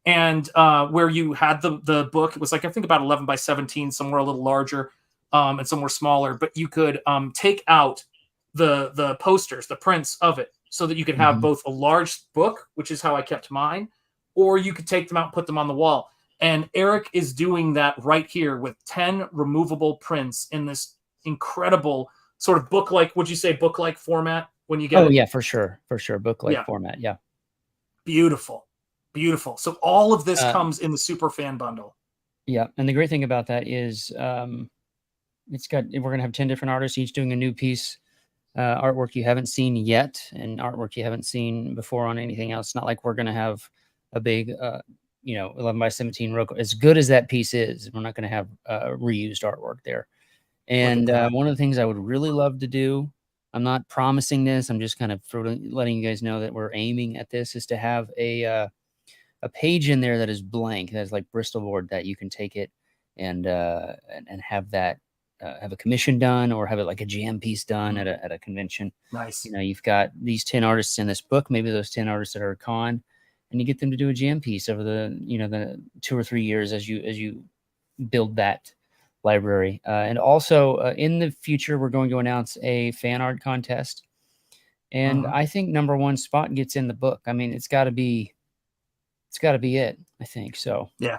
And where you had the book, it was like, I think about 11 by 17, somewhere a little larger and somewhere smaller. But you could take out the posters, the prints of it, so that you could have both a large book, which is how I kept mine, or you could take them out and put them on the wall. And Eric is doing that right here with 10 removable prints in this incredible sort of book-like, would you say book-like format when you get it? Oh yeah, for sure. Book-like Yeah. format. Yeah. Beautiful. Beautiful. So all of this comes in the super fan bundle. Yeah. And the great thing about that is we're going to have 10 different artists, each doing a new piece, artwork you haven't seen yet and artwork you haven't seen before on anything else. It's not like we're going to have a big, 11 by 17 row. As good as that piece is, we're not going to have reused artwork there. And one of the things I would really love to do, I'm not promising this, I'm just kind of letting you guys know that we're aiming at this, is to have a page in there that is blank, that's like Bristol board, that you can take it and have that have a commission done, or have it like a jam piece done at a convention. Nice. You've got these 10 artists in this book, maybe those 10 artists that are a con, and you get them to do a jam piece over the 2 or 3 years as you build that library. And also in the future, we're going to announce a fan art contest. And I think #1 spot gets in the book. I mean, it's got to be it, I think. So yeah,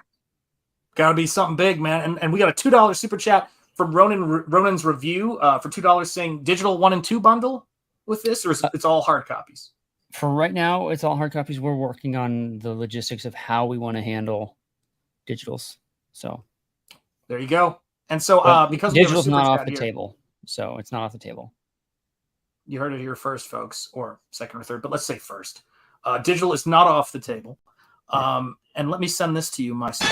got to be something big, man. And we got a $2 super chat from Ronan's review for $2 saying digital 1 and 2 bundle with this, or is it's all hard copies? For right now, it's all hard copies. We're working on the logistics of how we want to handle digitals. So there you go. And so because digital's not off the table, so it's not off the table. You heard it here first, folks, or second or third, but let's say first. Digital is not off the table. And let me send this to you, my son.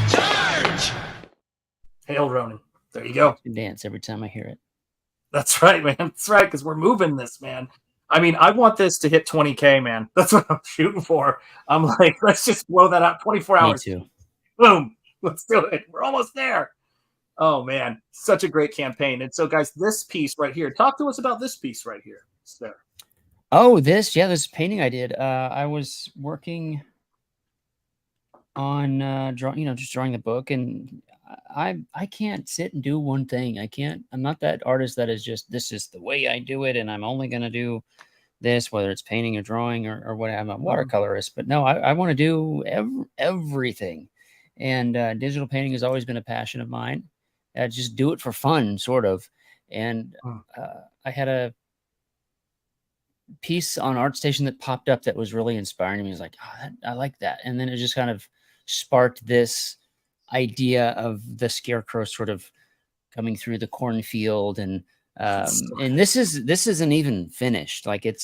Charge! Hail Ronan. There you go. Dance every time I hear it. That's right, man. That's right, because we're moving this, man. I mean, I want this to hit 20K, man. That's what I'm shooting for. I'm like, let's just blow that out. 24 hours. Me too. Boom. Let's do it. We're almost there. Oh, man. Such a great campaign. And so, guys, this piece right here. Talk to us about this piece right here. It's there. Oh, this painting I did. I was working on just drawing the book, and I can't sit and do one thing. I'm not that artist that is just, this is the way I do it, and I'm only going to do this, whether it's painting or drawing or what. I'm a watercolorist, but no, I want to do everything. And digital painting has always been a passion of mine. Just do it for fun, sort of. And I had a piece on ArtStation that popped up that was really inspiring to me. I was like, oh, I like that. And then it just kind of sparked this idea of the scarecrow sort of coming through the cornfield. And this isn't even finished. Like it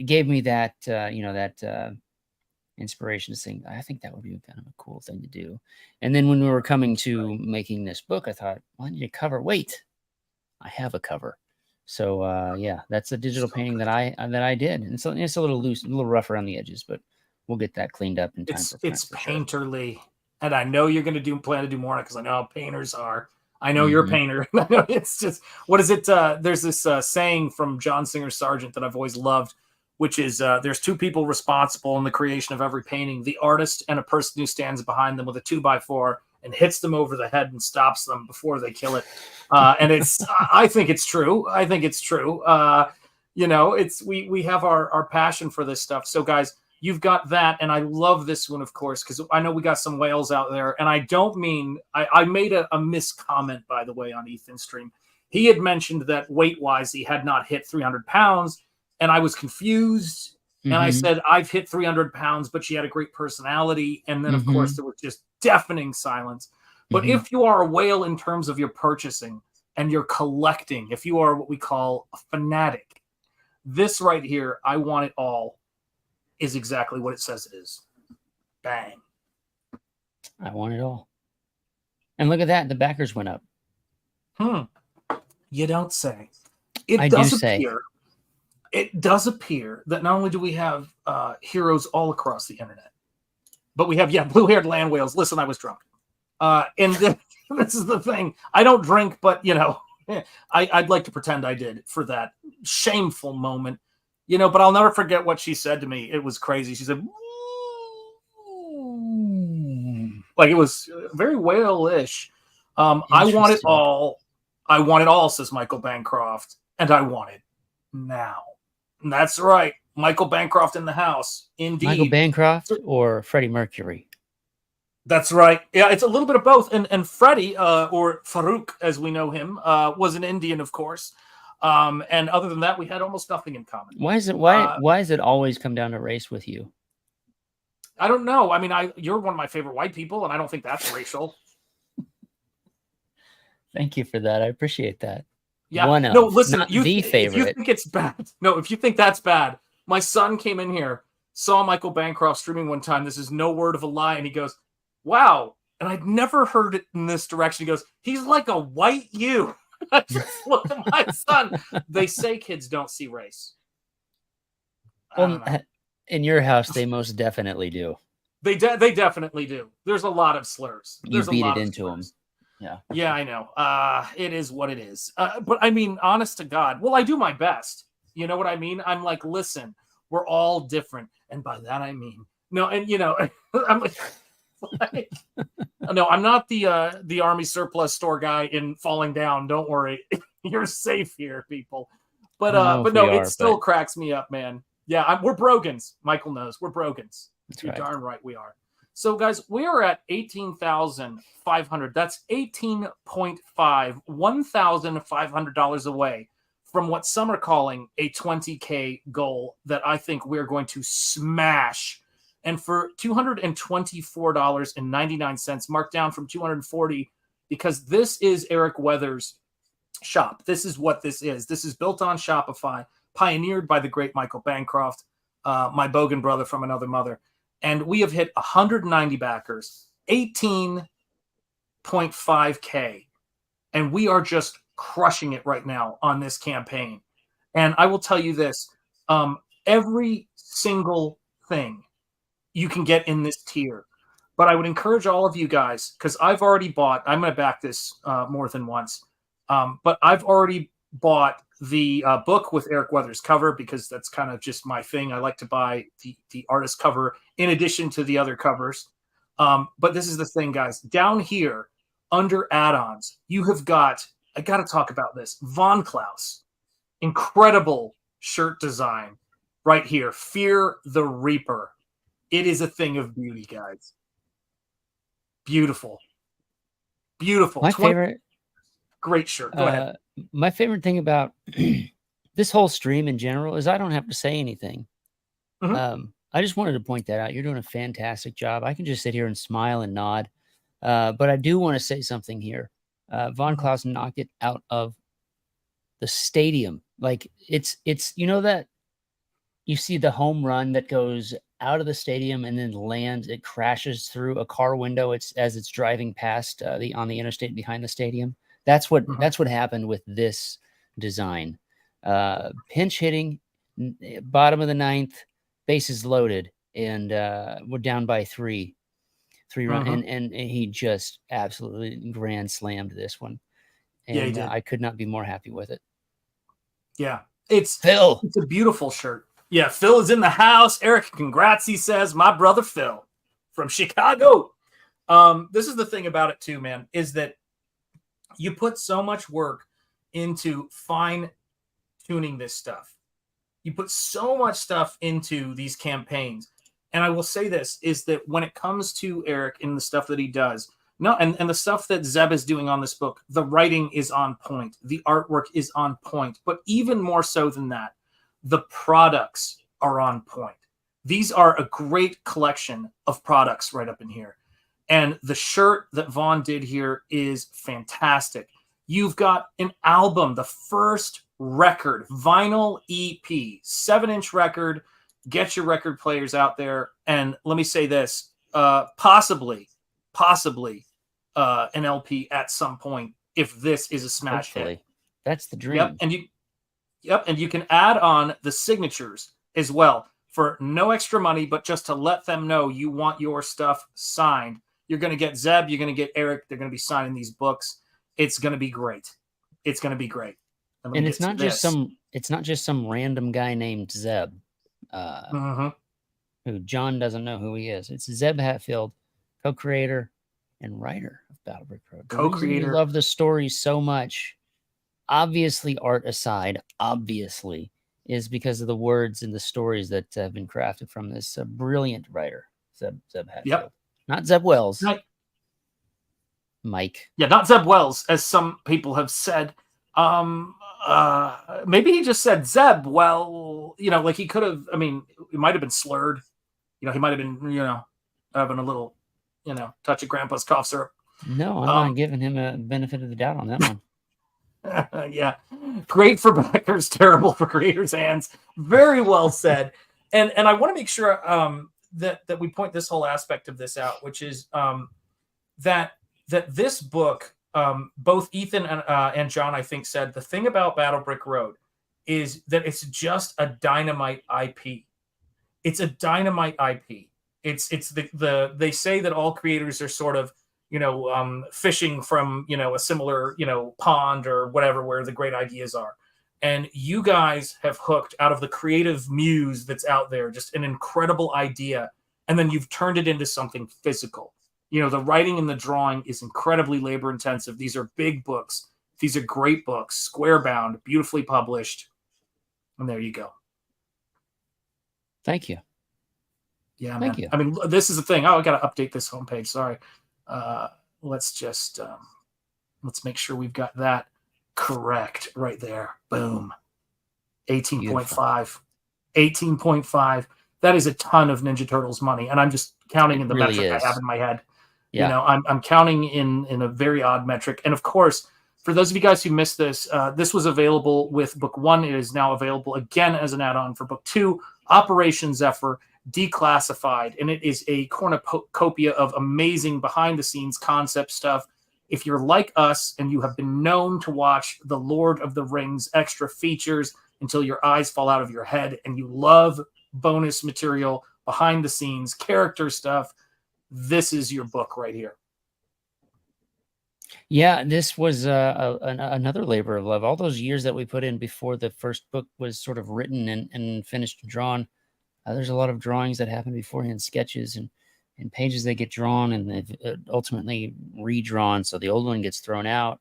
gave me that, inspiration to think, I think that would be kind of a cool thing to do. And then when we were coming to making this book, I thought, well, I need a cover. Wait, I have a cover. So that's a digital painting that I did. And so it's a little loose, a little rough around the edges, but we'll get that cleaned up in time. It's painterly. Sure. And I know you're going to plan to do more because I know how painters are. I know you're a painter. It's just, what is it? There's this saying from John Singer Sargent that I've always loved, which is there's two people responsible in the creation of every painting: the artist and a person who stands behind them with a 2x4 and hits them over the head and stops them before they kill it. And I think it's true. I think it's true. You know, we have our passion for this stuff. So guys, you've got that. And I love this one, of course, because I know we got some whales out there. And I don't mean, I made a miscomment, by the way, on Ethan's stream. He had mentioned that weight-wise, he had not hit 300 pounds. And I was confused. And I said, I've hit 300 pounds, but she had a great personality. And then, of course, there was just deafening silence. But if you are a whale in terms of your purchasing and your collecting, if you are what we call a fanatic, this right here, I want it all, is exactly what it says it is. Bang. I want it all. And look at that. The backers went up. You don't say. I do say. It does appear that not only do we have heroes all across the internet, but we have, blue-haired land whales. Listen, I was drunk. And this is the thing. I don't drink, but, you know, I'd like to pretend I did for that shameful moment. You know, but I'll never forget what she said to me. It was crazy. She said, like, it was very whale-ish. I want it all. I want it all, says Michael Bancroft. And I want it now. And that's right. Michael Bancroft in the house. Indeed. Michael Bancroft or Freddie Mercury? That's right. Yeah, it's a little bit of both. And Freddie, or Farouk, as we know him, was an Indian, of course. And other than that, we had almost nothing in common. Why does it always come down to race with you? I don't know. I mean, you're one of my favorite white people, and I don't think that's racial. Thank you for that. I appreciate that. Yeah. No, listen, the favorite. If you think it's bad, no, if you think that's bad, my son came in here, saw Michael Bancroft streaming one time. This is no word of a lie. And he goes, wow. And I'd never heard it in this direction. He goes, he's like a white you. I just looked at my son. They say kids don't see race. In your house, they most definitely do. They definitely do. There's a lot of slurs. You beat it into them. Yeah. Yeah, I know. It is what it is. But I mean, honest to God, well, I do my best. You know what I mean? I'm like, listen, we're all different. And by that, I mean, no, and you know, I'm like, no, I'm not the Army surplus store guy in Falling Down. Don't worry. You're safe here, people. But no, it still cracks me up, man. Yeah, we're brogans. Michael knows. We're brogans. You're darn right we are. So, guys, we are at 18,500. That's 18.5, $1,500 away from what some are calling a 20K goal that I think we're going to smash. And for $224.99, marked down from $240, because this is Eric Weathers' shop. This is what this is. This is built on Shopify, pioneered by the great Michael Bancroft, my Bogan brother from another mother. And we have hit 190 backers, 18.5K. And we are just crushing it right now on this campaign. And I will tell you this, every single thing you can get in this tier. But I would encourage all of you guys, because I've already bought, I'm going to back this more than once, but I've already bought the book with Eric Weathers' cover, because that's kind of just my thing. I like to buy the artist cover in addition to the other covers. But this is the thing, guys. Down here under add-ons, you have got, I got to talk about this, Von Klaus. Incredible shirt design right here. Fear the Reaper. It is a thing of beauty, guys. Beautiful. Beautiful. My favorite. Great shirt. Go ahead. My favorite thing about this whole stream in general is I don't have to say anything. I just wanted to point that out. You're doing a fantastic job. I can just sit here and smile and nod. But I do want to say something here. Von Klaus knocked it out of the stadium. Like it's, you know, that you see the home run that goes out of the stadium and then lands, it crashes through a car window. As it's driving past on the interstate behind the stadium. That's what happened with this design. Pinch hitting, bottom of the ninth, bases loaded, and we're down by three run, and he just absolutely grand slammed this one. And yeah, he did. I could not be more happy with it. Yeah, it's Phil. It's a beautiful shirt. Yeah, Phil is in the house. Eric, congrats, he says. My brother Phil from Chicago. This is the thing about it too, man, is that you put so much work into fine-tuning this stuff. You put so much stuff into these campaigns. And I will say this, is that when it comes to Eric and the stuff that he does, and the stuff that Zeb is doing on this book, the writing is on point. The artwork is on point. But even more so than that, the products are on point. These are a great collection of products right up in here. And the shirt that Vaughn did here is fantastic. You've got an album, the first record, vinyl EP, 7-inch record. Get your record players out there. And let me say this, possibly an LP at some point if this is a smash hit. That's the dream. And you can add on the signatures as well for no extra money, but just to let them know you want your stuff signed. You're going to get Zeb, you're going to get Eric. They're going to be signing these books. It's going to be great. It's going to be great. And it's not just some random guy named Zeb, who John doesn't know who he is. It's Zeb Hatfield, co-creator and writer of Battlebrick Road. Co-creator. I love the story so much. Obviously, art aside, obviously, is because of the words and the stories that have been crafted from this brilliant writer, Zeb Hatfield. Yep. Not Zeb Wells. Right. Mike. Yeah, not Zeb Wells, as some people have said. Maybe he just said Zeb. Well, like he could have. I mean, it might have been slurred. He might have been, having a little, touch of Grandpa's cough syrup. No, I'm not giving him a benefit of the doubt on that one. Yeah, great for backers, terrible for creators' hands. Very well said. And I want to make sure that we point this whole aspect of this out, which is that this book, both Ethan and John, I think, said the thing about Battlebrick Road is that it's just a dynamite IP. It's a dynamite IP. It's they say that all creators are sort of fishing from a similar pond or whatever where the great ideas are, and you guys have hooked out of the creative muse that's out there just an incredible idea, and then you've turned it into something physical. The writing and the drawing is incredibly labor intensive. These are big books. These are great books, square bound, beautifully published, and there you go. Thank you. Yeah, thank you. I mean, this is the thing. Oh, I got to update this homepage. Sorry. Let's just let's make sure we've got that correct right there. Boom. 18.5. 18.5. That is a ton of Ninja Turtles money, and I'm just counting in the really metric is. I have in my head. Yeah. I'm counting in a very odd metric. And of course, for those of you guys who missed this, this was available with book 1. It is now available again as an add-on for book 2, Operation Zephyr, Declassified, and it is a cornucopia of amazing behind-the-scenes concept stuff. If you're like us and you have been known to watch the Lord of the Rings extra features until your eyes fall out of your head, and you love bonus material, behind-the-scenes character stuff, this is your book right here. Yeah, this was another labor of love. All those years that we put in before the first book was sort of written and finished and drawn. There's a lot of drawings that happen beforehand, sketches and pages that get drawn and they've ultimately redrawn. So the old one gets thrown out.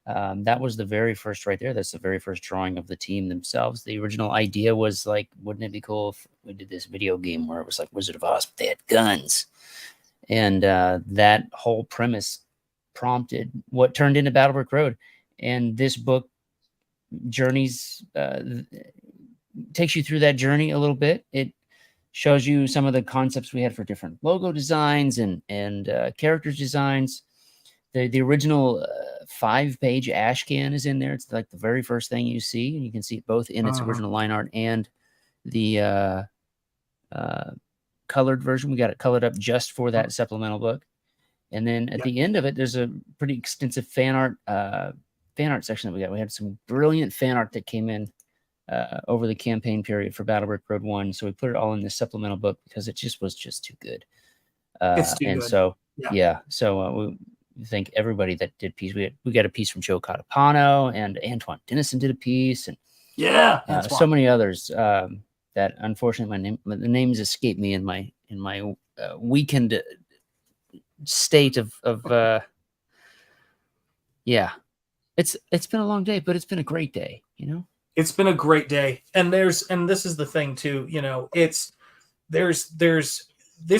That was the very first right there. That's the very first drawing of the team themselves. The original idea was like, wouldn't it be cool if we did this video game where it was like Wizard of Oz, but they had guns? And that whole premise prompted what turned into Battlebrick Road. And this book journeys, takes you through that journey a little bit. It shows you some of the concepts we had for different logo designs and characters designs. The original 5-page ash can is in there. It's like the very first thing you see, and you can see it both in its original line art and the colored version. We got it colored up just for that supplemental book. And then at the end of it, there's a pretty extensive fan art section that we got. We had some brilliant fan art that came in over the campaign period for Battlebrick Road 1. So we put it all in this supplemental book because it just was just too good. It's too good. So, we thank everybody that did piece. We got a piece from Joe Catapano, and Antoine Dennison did a piece, and yeah, so many others. that unfortunately the names escape me in my weekend state of yeah. It's been a long day, but it's been a great day, you know? It's been a great day. And this is the thing too, you know, this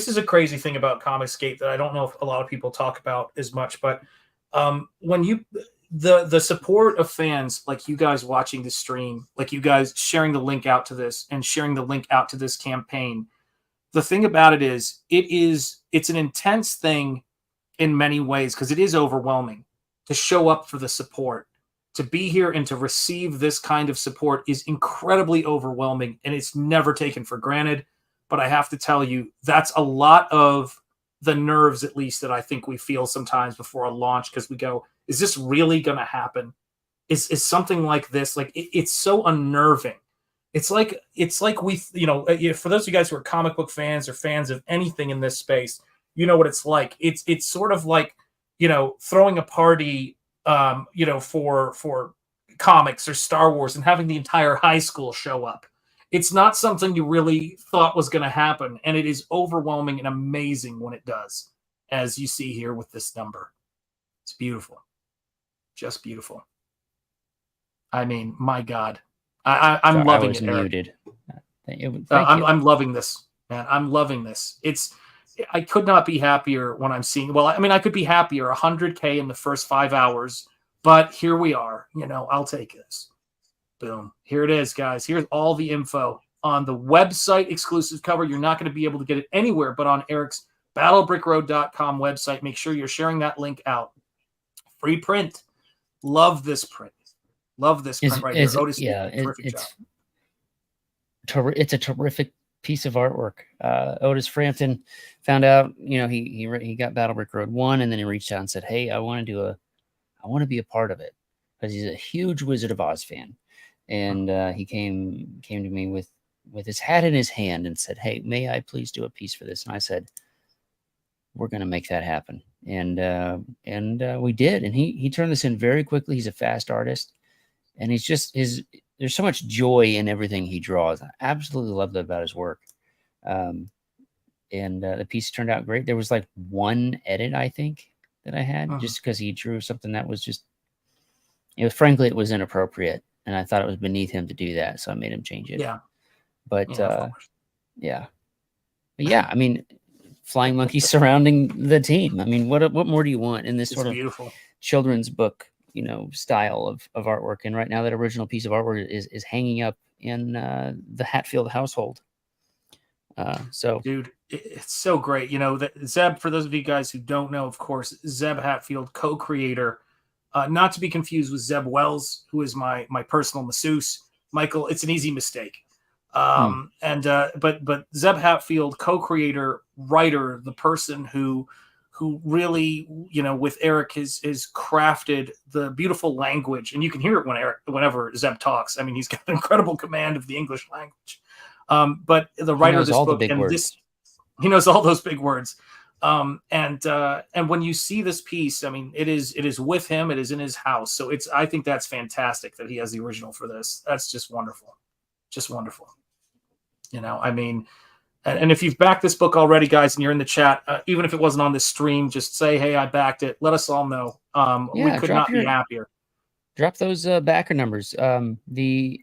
is a crazy thing about Comicsgate that I don't know if a lot of people talk about as much, but when the support of fans like you guys watching the stream, like you guys sharing the link out to this and sharing the link out to this campaign, the thing about it is it's an intense thing in many ways because it is overwhelming to show up for the support. To be here and to receive this kind of support is incredibly overwhelming, and it's never taken for granted. But I have to tell you, that's a lot of the nerves, at least, that I think we feel sometimes before a launch, because we go, is this really going to happen? Is something like this, like it's so unnerving. It's like we, you know, for those of you guys who are comic book fans or fans of anything in this space, you know what it's like. It's sort of like, you know, throwing a party, you know, for comics or Star Wars and having the entire high school show up. It's not something you really thought was going to happen, and it is overwhelming and amazing when it does, as you see here with this number. It's beautiful, just beautiful. I mean, my God, I'm loving it. Muted. I'm loving this, man. I'm loving this. I could not be happier when I'm seeing. Well, I mean, I could be happier. 100K in the first 5 hours, but here we are. You know, I'll take this. Boom. Here it is, guys. Here's all the info on the website exclusive cover. You're not going to be able to get it anywhere but on Eric's battlebrickroad.com website. Make sure you're sharing that link out. Free print. Love this print. Love this print right here. Otis, yeah, terrific job. It's a terrific piece of artwork. Otis Frampton found out, you know, he got Battle Brick Road 1, and then he reached out and said, hey, I want to be a part of it, because he's a huge Wizard of Oz fan. And he came to me with his hat in his hand and said, hey, may I please do a piece for this? And I said, we're going to make that happen. And we did. And he turned this in very quickly. He's a fast artist, and there's so much joy in everything he draws. I absolutely love that about his work. And the piece turned out great. There was like one edit, I think, that I had, just because he drew something that was just, frankly, it was inappropriate. And I thought it was beneath him to do that. So I made him change it. Yeah. But yeah. But yeah, I mean, flying monkeys surrounding the team. I mean, what more do you want in this sort of beautiful children's book, you know, style of artwork? And right now that original piece of artwork is hanging up in the Hatfield household. So dude, it's so great. You know, that Zeb, for those of you guys who don't know, of course, Zeb Hatfield, co-creator, not to be confused with Zeb Wells, who is my personal masseuse. Michael, it's an easy mistake. But Zeb Hatfield, co-creator, writer, the person who really, you know, with Eric has crafted the beautiful language, and you can hear it whenever Zeb talks. I mean, he's got an incredible command of the English language. But the writer of this book, he knows all those big words. And when you see this piece, I mean, it is with him, it is in his house. So I think that's fantastic that he has the original for this. That's just wonderful. Just wonderful. You know, I mean, and if you've backed this book already, guys, and you're in the chat, even if it wasn't on this stream, just say, hey, I backed it. Let us all know. We could not be happier. Drop those backer numbers. Amen.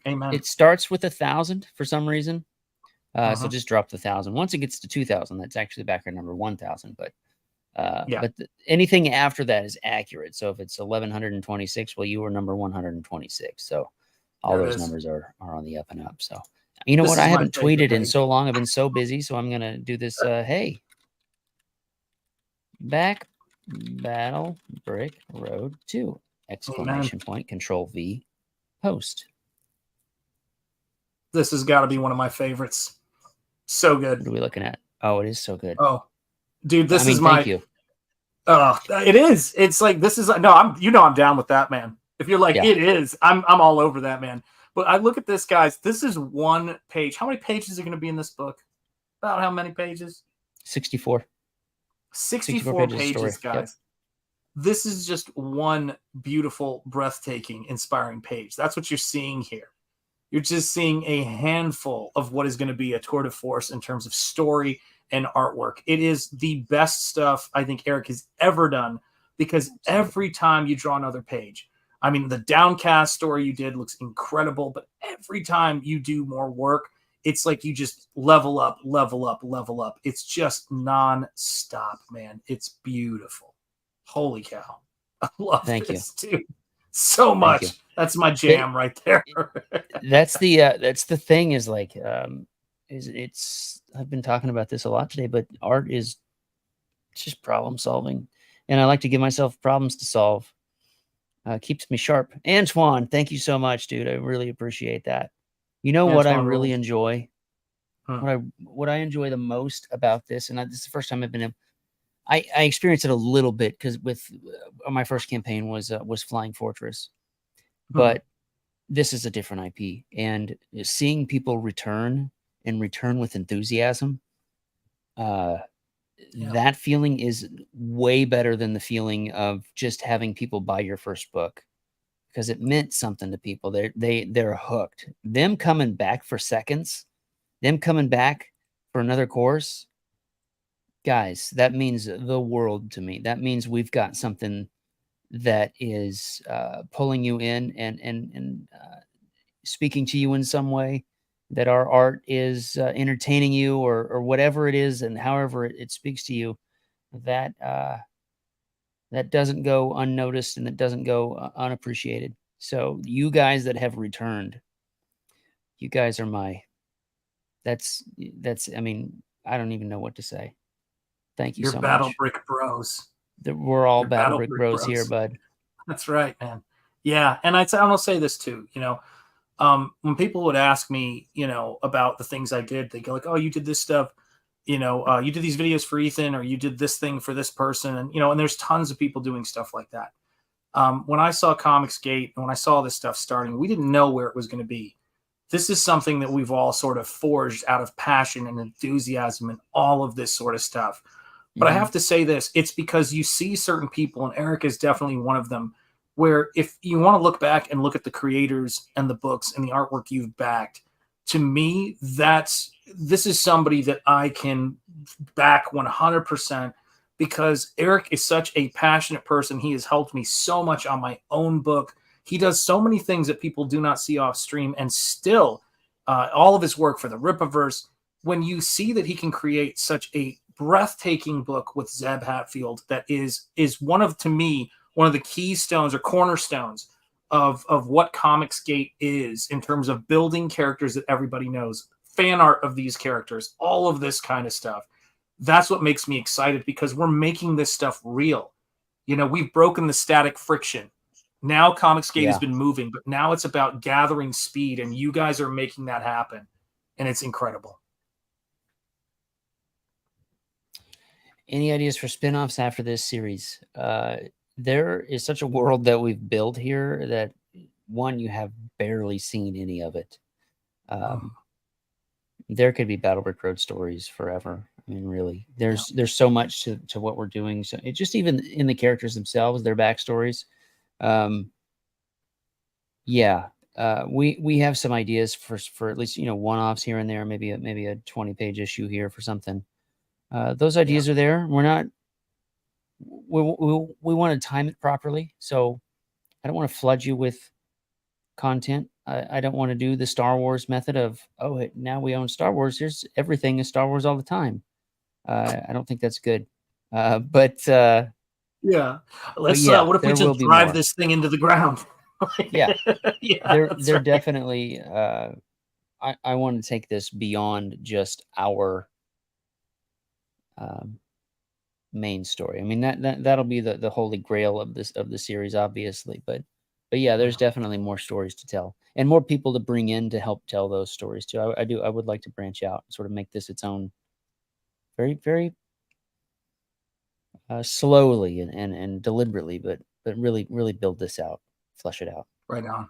It starts with 1,000 for some reason. So just drop the 1,000. Once it gets to 2,000, that's actually the backer number 1,000. But anything after that is accurate. So if it's 1,126, well, you were number 126. So all those numbers are on the up and up. So you know what? I haven't tweeted in so long. I've been so busy. So I'm gonna do this. Hey, back Battle Brick Road 2! Exclamation point! Control V. Post. This has got to be one of my favorites. So good. What are we looking at? Oh, it is so good. Oh, dude, this is thank you. It is. It's like, this is no. I'm down with that, man. If you're like, it is, I'm all over that, man. But I look at this, guys. This is one page. How many pages are going to be in this book? About how many pages? 64. 64 pages, guys. Yep. This is just one beautiful, breathtaking, inspiring page. That's what you're seeing here. You're just seeing a handful of what is going to be a tour de force in terms of story and artwork. It is the best stuff I think Eric has ever done, because every time you draw another page, I mean, the Downcast story you did looks incredible, but every time you do more work, it's like you just level up, level up, level up. It's just non-stop, man. It's beautiful. Holy cow. I love this, dude. So much. That's my jam right there. That's the thing is like, it's I've been talking about this a lot today, but art is just problem solving. And I like to give myself problems to solve. Keeps me sharp. Antoine, thank you so much, dude. I really appreciate that. You know what I really enjoy? What I enjoy the most about this, and this is the first time I've been able, I experienced it a little bit because with my first campaign was Flying Fortress, but this is a different IP, and seeing people return with enthusiasm, that feeling is way better than the feeling of just having people buy your first book, because it meant something to people. They're hooked. Them coming back for seconds, them coming back for another course, guys, that means the world to me. That means we've got something that is pulling you in and speaking to you in some way, that our art is entertaining you or whatever it is, and however it speaks to you, that that doesn't go unnoticed and it doesn't go unappreciated. So you guys that have returned, you guys are that's I mean, I don't even know what to say. Thank you so much. Battle Brick Bros. We're all Battle Brick Bros here, bud. That's right, man. Yeah, and I'm gonna say this too. You know, when people would ask me, you know, about the things I did, they go like, "Oh, you did this stuff. You know, you did these videos for Ethan, or you did this thing for this person," and you know, and there's tons of people doing stuff like that. When I saw Comicsgate and when I saw this stuff starting, we didn't know where it was going to be. This is something that we've all sort of forged out of passion and enthusiasm and all of this sort of stuff. But I have to say this, it's because you see certain people, and Eric is definitely one of them, where if you want to look back and look at the creators and the books and the artwork you've backed, to me, this is somebody that I can back 100%, because Eric is such a passionate person. He has helped me so much on my own book. He does so many things that people do not see off stream, and still all of his work for the Rippaverse, when you see that he can create such a breathtaking book with Zeb Hatfield that is one of, to me, one of the keystones or cornerstones of what Comicsgate is in terms of building characters that everybody knows, fan art of these characters, all of this kind of stuff. That's what makes me excited, because we're making this stuff real. You know, we've broken the static friction. Now Comicsgate has been moving, but now it's about gathering speed, and you guys are making that happen, and it's incredible. Any ideas for spin-offs after this series? There is such a world that we've built here that, one, you have barely seen any of it. There could be Battle Brick Road stories forever. I mean, really, there's so much to what we're doing. So it just, even in the characters themselves, their backstories. We have some ideas for at least, you know, one-offs here and there, maybe a 20-page issue here for something. Those ideas are there. We're not. We want to time it properly. So I don't want to flood you with content. I don't want to do the Star Wars method of, oh, now we own Star Wars. Here's everything is Star Wars all the time. I don't think that's good. But let's. What if we just drive this thing into the ground? They're definitely. I want to take this beyond just our main story. I mean, that'll be the holy grail of the series, obviously. But yeah, there's definitely more stories to tell, and more people to bring in to help tell those stories too. I would like to branch out, sort of make this its own, very, very slowly and deliberately, but really build this out, flesh it out. Right on.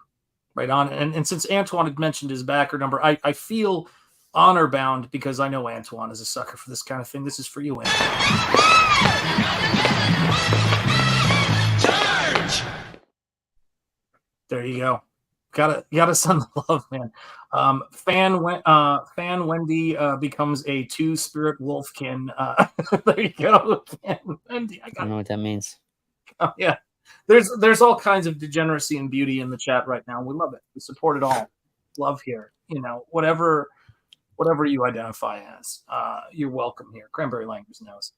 And since Antoine had mentioned his backer number, I feel honor bound, because I know Antoine is a sucker for this kind of thing. This is for you, Antoine. Charge! There you go. Gotta send the love, man. Fan Wendy becomes a two-spirit wolfkin. There you go. Fan Wendy. I don't know what that means. Yeah. There's all kinds of degeneracy and beauty in the chat right now. We love it. We support it all. Love here. You know, whatever you identify as, you're welcome here. Cranberry Language knows.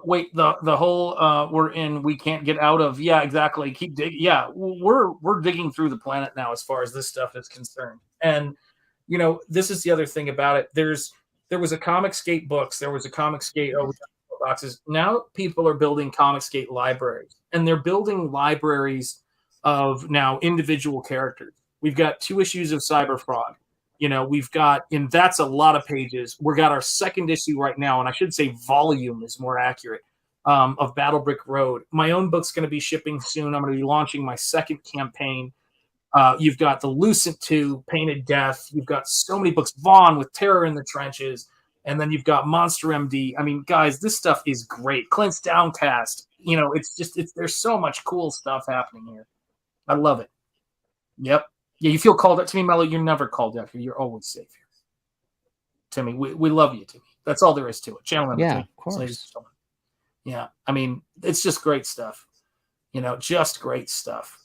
Wait, the whole we're in, we can't get out of. Yeah, exactly. Keep digging. Yeah, we're digging through the planet now as far as this stuff is concerned. And you know, this is the other thing about it. There was a Comicsgate books. There was a Comicsgate boxes. Now people are building Comicsgate libraries, and they're building libraries of now individual characters. We've got 2 issues of CyberFrog. You know, we've got, and that's a lot of pages. We've got our 2nd issue right now, and I should say volume is more accurate, of Battle Brick Road. My own book's going to be shipping soon. I'm going to be launching my 2nd campaign. You've got the Lucent 2, Painted Death. You've got so many books. Vaughn with Terror in the Trenches. And then you've got Monster MD. I mean, guys, this stuff is great. Clint's Downcast. You know, there's so much cool stuff happening here. I love it. Yep. Yeah, you feel called out to me, Mello. You're never called out here. You're always safe here. Timmy, we love you, Timmy. That's all there is to it. Channel number 3. Of course. Yeah, I mean, it's just great stuff. You know, just great stuff.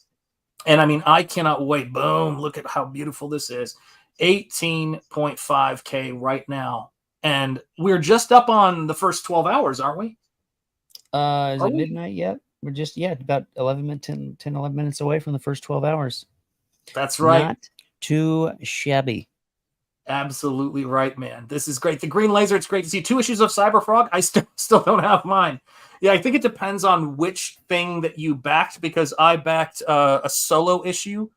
And I mean, I cannot wait. Boom, look at how beautiful this is. 18.5K right now. And we're just up on the first 12 hours, aren't we? Is it midnight yet? We're just, about 11 minutes away from the first 12 hours. That's right. Not too shabby. Absolutely right, man. This is great. The green laser, it's great to see. 2 issues of CyberFrog. I still don't have mine. Yeah, I think it depends on which thing that you backed, because I backed a solo issue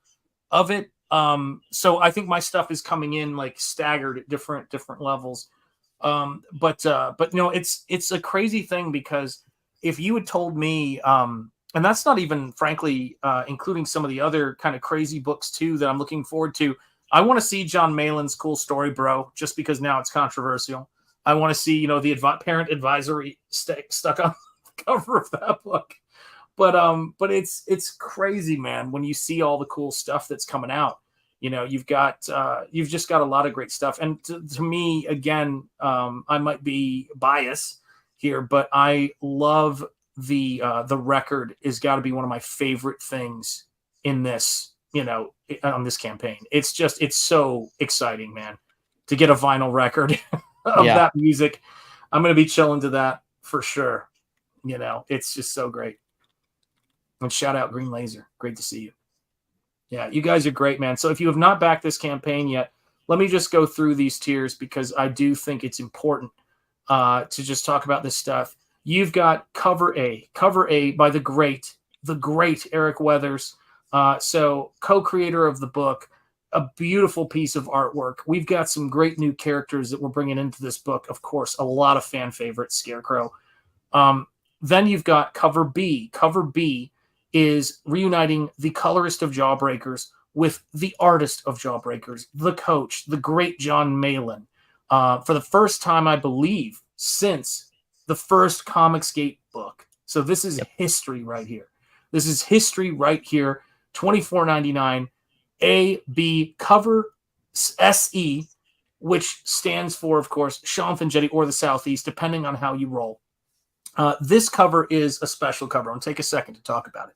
of it. So I think my stuff is coming in like staggered at different levels. But you know, it's a crazy thing, because if you had told me, and that's not even, frankly, including some of the other kind of crazy books too that I'm looking forward to. I want to see John Malin's Cool Story Bro, just because now it's controversial. I want to see, you know, the parent advisory stuck on the cover of that book. But it's crazy, man, when you see all the cool stuff that's coming out. You know, you've just got a lot of great stuff. And to me, again, I might be biased here, but I love the record is got to be one of my favorite things in this, you know, on this campaign. It's so exciting, man, to get a vinyl record of that music. I'm going to be chilling to that for sure. You know, it's just so great. And shout out Green Laser. Great to see you. Yeah, you guys are great, man. So if you have not backed this campaign yet, let me just go through these tiers, because I do think it's important to just talk about this stuff. You've got Cover A by the great Eric Weathers. So co-creator of the book, a beautiful piece of artwork. We've got some great new characters that we're bringing into this book. Of course, a lot of fan favorites, Scarecrow. Then you've got Cover B. Cover B is reuniting the colorist of Jawbreakers with the artist of Jawbreakers, the coach, the great John Malin. For the first time, I believe, since the first Comicsgate book. So this is history right here. This is history right here. $24.99. A, B, Cover SE, which stands for, of course, Shanth Enjeti or the Southeast, depending on how you roll. This cover is a special cover. I'm going to take a second to talk about it.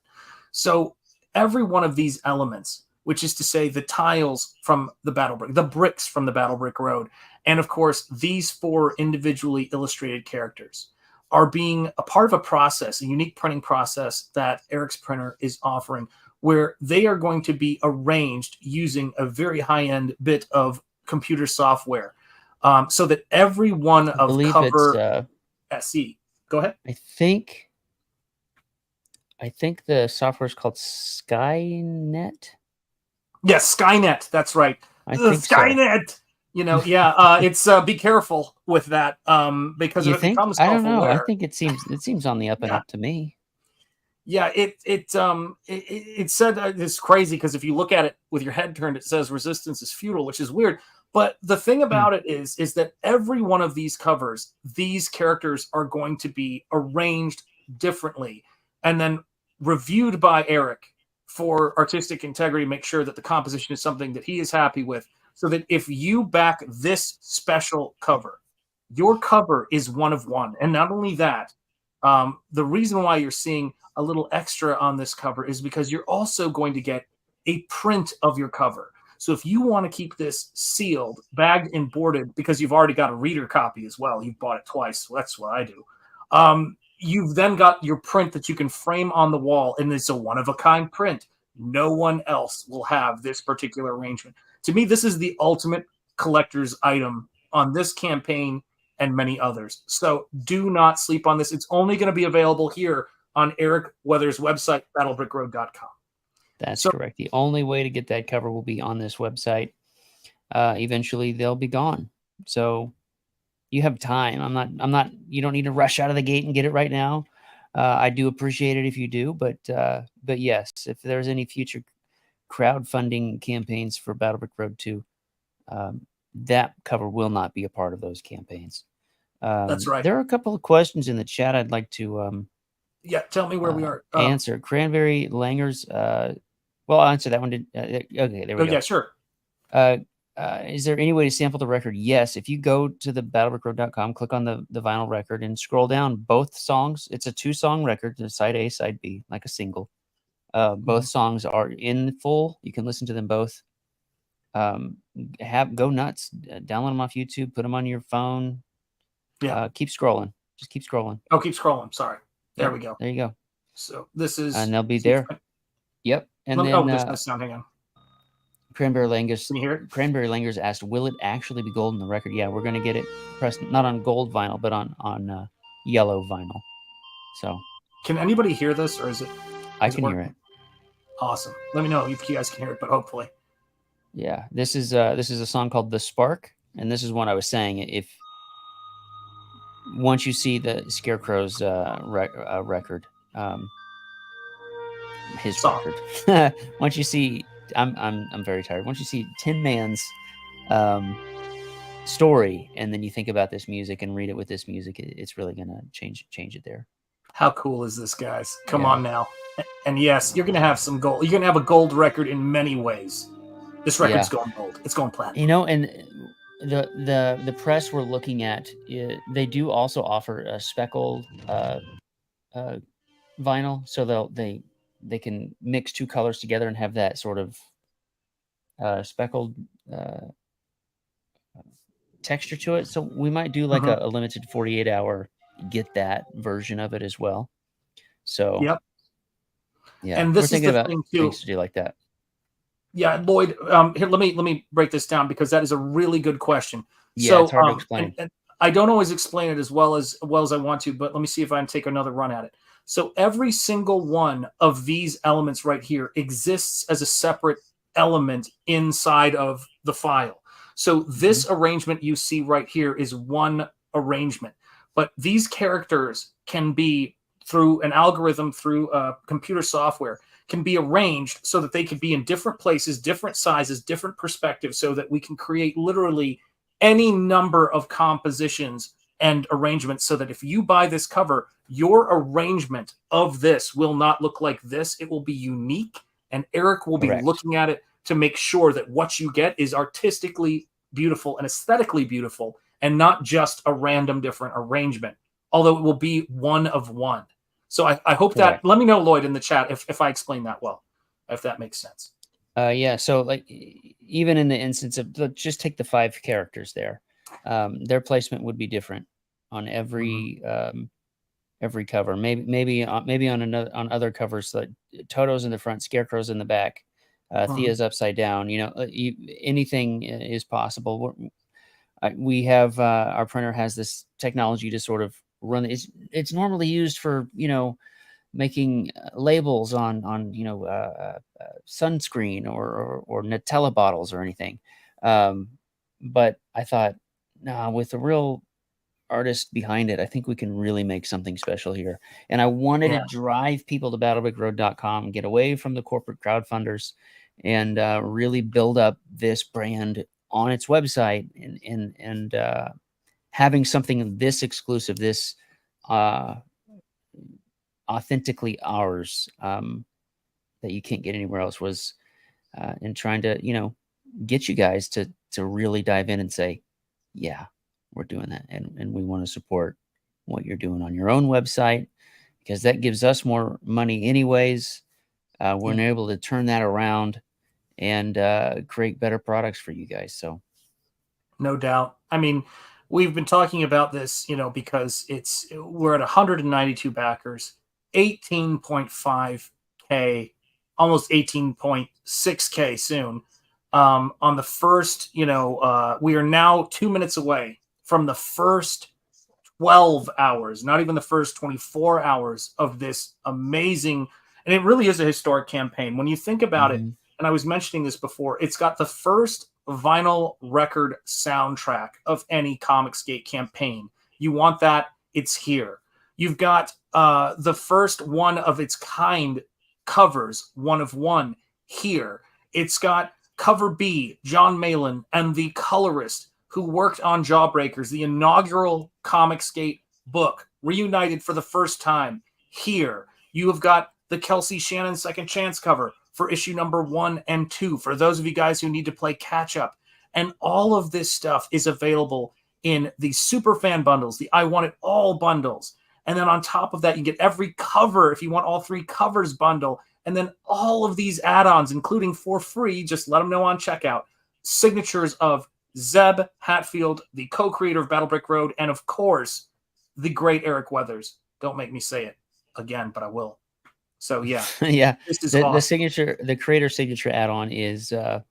So every one of these elements, which is to say the tiles from the Battle Brick, the bricks from the Battle Brick Road, and of course these 4 individually illustrated characters, are being a part of a process, a unique printing process that Eric's printer is offering, where they are going to be arranged using a very high-end bit of computer software, so that every one of Cover SE. Go ahead. I think the software is called Skynet. Yes, Skynet. That's right. I think Skynet. So. You know, it's be careful with that, because it becomes I don't know. I think it seems on the up and up to me. Yeah, it said it's crazy, because if you look at it with your head turned, it says resistance is futile, which is weird. But the thing about it is that every one of these covers, these characters are going to be arranged differently and then reviewed by Eric for artistic integrity, make sure that the composition is something that he is happy with, so that if you back this special cover, your cover is one of one. And not only that, the reason why you're seeing a little extra on this cover is because you're also going to get a print of your cover. So if you want to keep this sealed, bagged, and boarded, because you've already got a reader copy as well, you've bought it twice. Well, that's what I do. You've then got your print that you can frame on the wall, and it's a one-of-a-kind print. No one else will have this particular arrangement. To me, this is the ultimate collector's item on this campaign and many others. So do not sleep on this. It's only going to be available here on Eric Weather's website, battlebrickroad.com. That's correct. The only way to get that cover will be on this website. Eventually, they'll be gone. So you have time. You don't need to rush out of the gate and get it right now. I do appreciate it if you do, but yes, if there's any future crowdfunding campaigns for Battlebrick Road 2, that cover will not be a part of those campaigns. That's right. There are a couple of questions in the chat I'd like to tell me where we are. Answer. Cranberry Langers. Well, I'll answer that one. Okay, there we go. Yeah, sure. Is there any way to sample the record? Yes. If you go to the battlebrickroad.com, click on the vinyl record and scroll down both songs. It's a 2-song record, side A, side B, like a single. Both songs are in full. You can listen to them both. Go nuts. Download them off YouTube. Put them on your phone. Yeah. Keep scrolling. Just keep scrolling. Oh, keep scrolling. Sorry. There we go. There you go. So this is... And they'll be there. Yep. And then... there's no sound. Hang on. Cranberry Langers. Can you hear it? Cranberry Langers asked, "Will it actually be gold in the record?" Yeah, we're gonna get it pressed not on gold vinyl, but on yellow vinyl. So, can anybody hear this, or is it? I can hear it. Awesome. Let me know if you guys can hear it, but hopefully. Yeah, this is a song called "The Spark," and this is one I was saying. If once you see the Scarecrow's record, his record, once you see. I'm very tired. Once you see Tin Man's story, and then you think about this music and read it with this music, it's really gonna change it there. How cool is this, guys? Come on now. And yes, you're gonna have some gold. You're gonna have a gold record in many ways. This record's going gold. It's going platinum. You know, and the press we're looking at, they do also offer a speckled vinyl, so they can mix 2 colors together and have that sort of speckled texture to it. So we might do like a limited 48-hour get that version of it as well. So yeah, and this is the thing too. Things to do like that. Yeah, Lloyd. Here, let me break this down, because that is a really good question. Yeah, so, it's hard to explain. And I don't always explain it as well as I want to, but let me see if I can take another run at it. So every single one of these elements right here exists as a separate element inside of the file. So this arrangement you see right here is one arrangement, but these characters can be, through an algorithm, through computer software, can be arranged so that they could be in different places, different sizes, different perspectives, so that we can create literally any number of compositions and arrangements, so that if you buy this cover, your arrangement of this will not look like this. It will be unique, and Eric will be looking at it to make sure that what you get is artistically beautiful and aesthetically beautiful, and not just a random different arrangement, although it will be one of one. So I hope that, let me know, Lloyd, in the chat if I explain that well, if that makes sense. Yeah, so like even in the instance of, just take the 5 characters there, their placement would be different on every cover. Maybe on other covers, like Toto's in the front, Scarecrow's in the back, Thea's upside down. You know, anything is possible. We have our printer has this technology to sort of run. It's normally used for, you know, making labels on sunscreen or Nutella bottles or anything. But I thought, nah, with the real artist behind it, I think we can really make something special here. And I wanted to drive people to battlebrickroad.com and get away from the corporate crowdfunders and really build up this brand on its website and having something this exclusive, this authentically ours, that you can't get anywhere else was in trying to, you know, get you guys to really dive in and say, yeah, we're doing that. And we want to support what you're doing on your own website, because that gives us more money anyways. We're able to turn that around and create better products for you guys. So No doubt. I mean, we've been talking about this, you know, because we're at 192 backers, 18.5K, almost 18.6K soon. On the first, you know, we are now 2 minutes away from the first 12 hours, not even the first 24 hours of this amazing, and it really is a historic campaign. When you think about it, and I was mentioning this before, it's got the first vinyl record soundtrack of any Comicsgate campaign. You want that? It's here. You've got the first one of its kind covers, one of one, here. It's got cover B, John Malin, and the colorist who worked on Jawbreakers, the inaugural Comicsgate book, reunited for the first time, here. You have got the Kelsey Shannon Second Chance cover for issue number 1 and 2, for those of you guys who need to play catch up. And all of this stuff is available in the super fan bundles, the I Want It All bundles. And then on top of that, you get every cover if you want all 3 covers bundle. And then all of these add-ons, including for free, just let them know on checkout, signatures of Zeb Hatfield, the co-creator of Battle Brick Road, and of course, the great Eric Weathers. Don't make me say it again, but I will. So yeah, yeah, this is the awesome. signature, the creator signature add-on is we're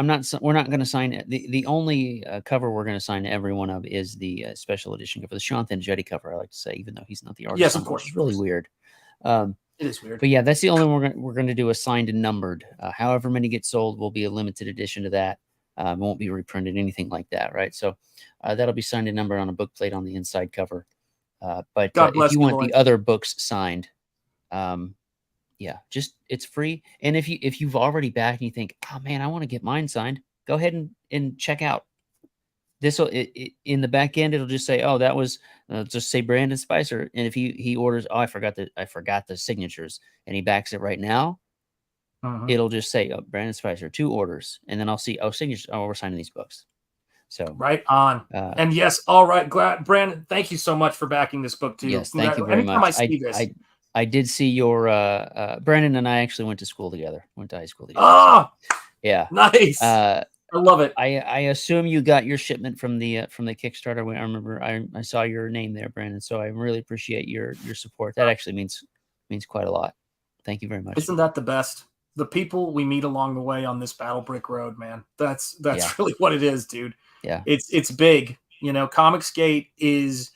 not going to sign it. The only cover we're going to sign to every one of is the special edition cover, the SHANTH ENJETI cover. I like to say, even though he's not the artist. Yes, of course. It's really weird. It is weird. But yeah, that's the only one we're going to do, a signed and numbered. However many get sold will be a limited edition to that. It won't be reprinted, anything like that, right? So that'll be signed and numbered on a book plate on the inside cover. But if you want the other books signed, yeah, just it's free. And if you've already backed and you think, oh man, I want to get mine signed, go ahead and check out. This will in the back end, it'll just say, oh, that was just say Brandon Spicer. And if he orders, oh, I forgot the signatures, and he backs it right now, it'll just say, oh, Brandon Spicer, 2 orders, and then I'll see, oh, signatures, oh, we're signing these books. So right on. And yes, all right, glad Brandon, thank you so much for backing this book too. Yes, thank you very much. I see this. I did see your Brandon and I actually went to school together, went to high school together. Oh, yeah, nice. I love it. I assume you got your shipment from the Kickstarter. I remember I saw your name there, Brandon. So I really appreciate your support. That actually means quite a lot. Thank you very much. Isn't that the best? The people we meet along the way on this Battle Brick Road, man. That's really what it is, dude. Yeah, it's big. You know, Comicsgate is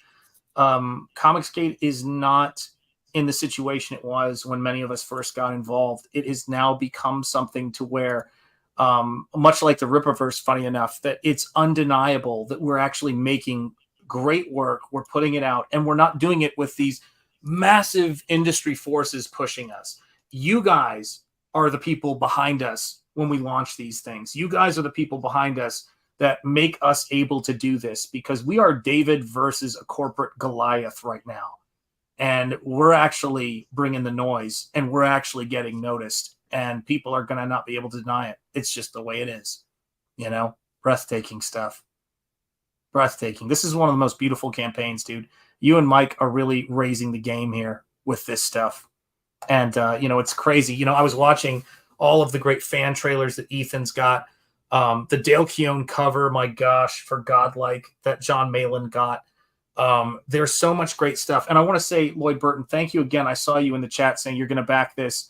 not in the situation it was when many of us first got involved. It has now become something to where, much like the Rippaverse, funny enough, that it's undeniable that we're actually making great work. We're putting it out, and we're not doing it with these massive industry forces pushing us. You guys are the people behind us when we launch these things. You guys are the people behind us that make us able to do this, because we are David versus a corporate Goliath right now. And we're actually bringing the noise, and we're actually getting noticed, and people are going to not be able to deny it. It's just the way it is, you know, breathtaking stuff. Breathtaking. This is one of the most beautiful campaigns, dude. You and Mike are really raising the game here with this stuff. And, you know, it's crazy. You know, I was watching all of the great fan trailers that Ethan's got. The Dale Keown cover, my gosh, for Godlike, that John Malin got. There's so much great stuff. And I want to say, Lloyd Burton, thank you again. I saw you in the chat saying you're going to back this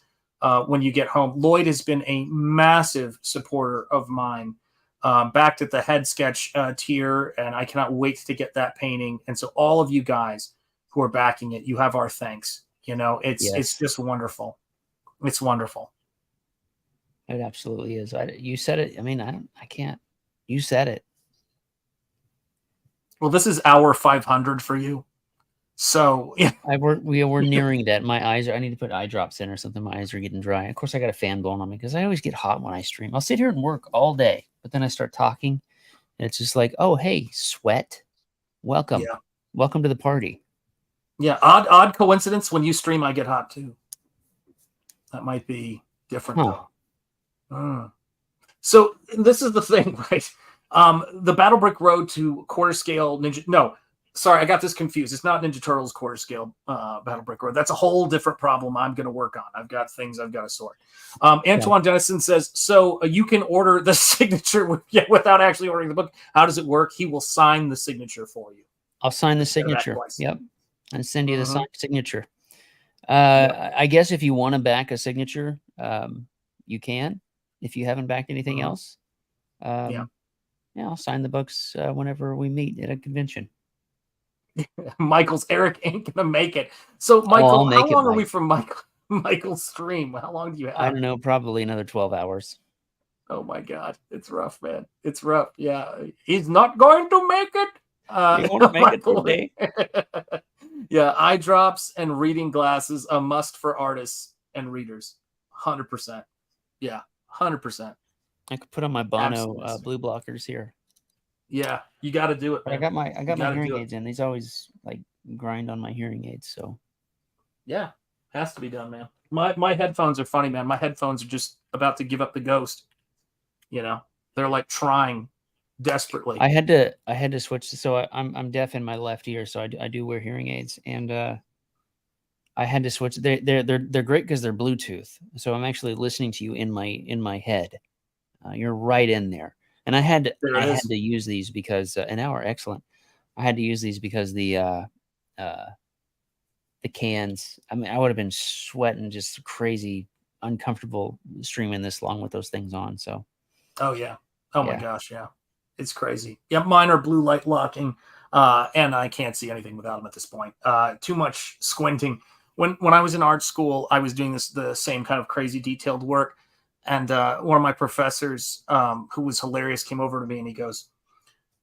when you get home. Lloyd has been a massive supporter of mine, backed at the head sketch tier, and I cannot wait to get that painting. And so all of you guys who are backing it, you have our thanks. You know, it's just wonderful. It's wonderful. It absolutely is. You said it. I mean, I can't. You said it. Well, this is hour 500 for you. So yeah, we're nearing that. My eyes are, I need to put eye drops in or something. My eyes are getting dry. Of course, I got a fan blowing on me because I always get hot when I stream. I'll sit here and work all day, but then I start talking and it's just like, oh, hey, sweat. Welcome. Yeah. Welcome to the party. Yeah. Odd coincidence. When you stream, I get hot too. That might be different Huh. though. So this is the thing, right? The Battle Brick Road to quarter scale Ninja. No, sorry, I got this confused. It's not Ninja Turtles quarter scale Battle Brick Road. That's a whole different problem I'm going to work on. I've got things I've got to sort. Antoine Dennison says, so you can order the signature without actually ordering the book. How does it work? He will sign the signature for you. I'll sign the signature. Yep. And send you the signed signature. Yep. I guess if you want to back a signature, you can. If you haven't backed anything else, yeah, I'll sign the books whenever we meet at a convention. Michael's Eric ain't gonna make it. So Michael, I'll how make it, long are Mike. we from Michael's stream? How long do you have? I don't know, probably another 12 hours. Oh my God, it's rough, man. It's rough. Yeah, he's not going to make it. You want to make it today? Yeah, eye drops and reading glasses, a must for artists and readers. 100%. Yeah, 100%. I could put on my Bono blue blockers here. Yeah, you got to do it, man. I got my hearing aids in. These always like grind on my hearing aids, so yeah, has to be done, man. My headphones are funny, man. My headphones are just about to give up the ghost. You know, they're like trying desperately. I had to switch. So I'm deaf in my left ear, so I do wear hearing aids, and I had to switch. They're great because they're Bluetooth. So I'm actually listening to you in my head. You're right in there, and I had to use these because an hour excellent. I had to use these because the cans. I mean, I would have been sweating just crazy, uncomfortable streaming this long with those things on. So. Oh yeah. Oh my gosh, yeah. It's crazy. Yeah, mine are blue light locking, and I can't see anything without them at this point. Too much squinting. When I was in art school, I was doing the same kind of crazy detailed work, and one of my professors, who was hilarious, came over to me and he goes,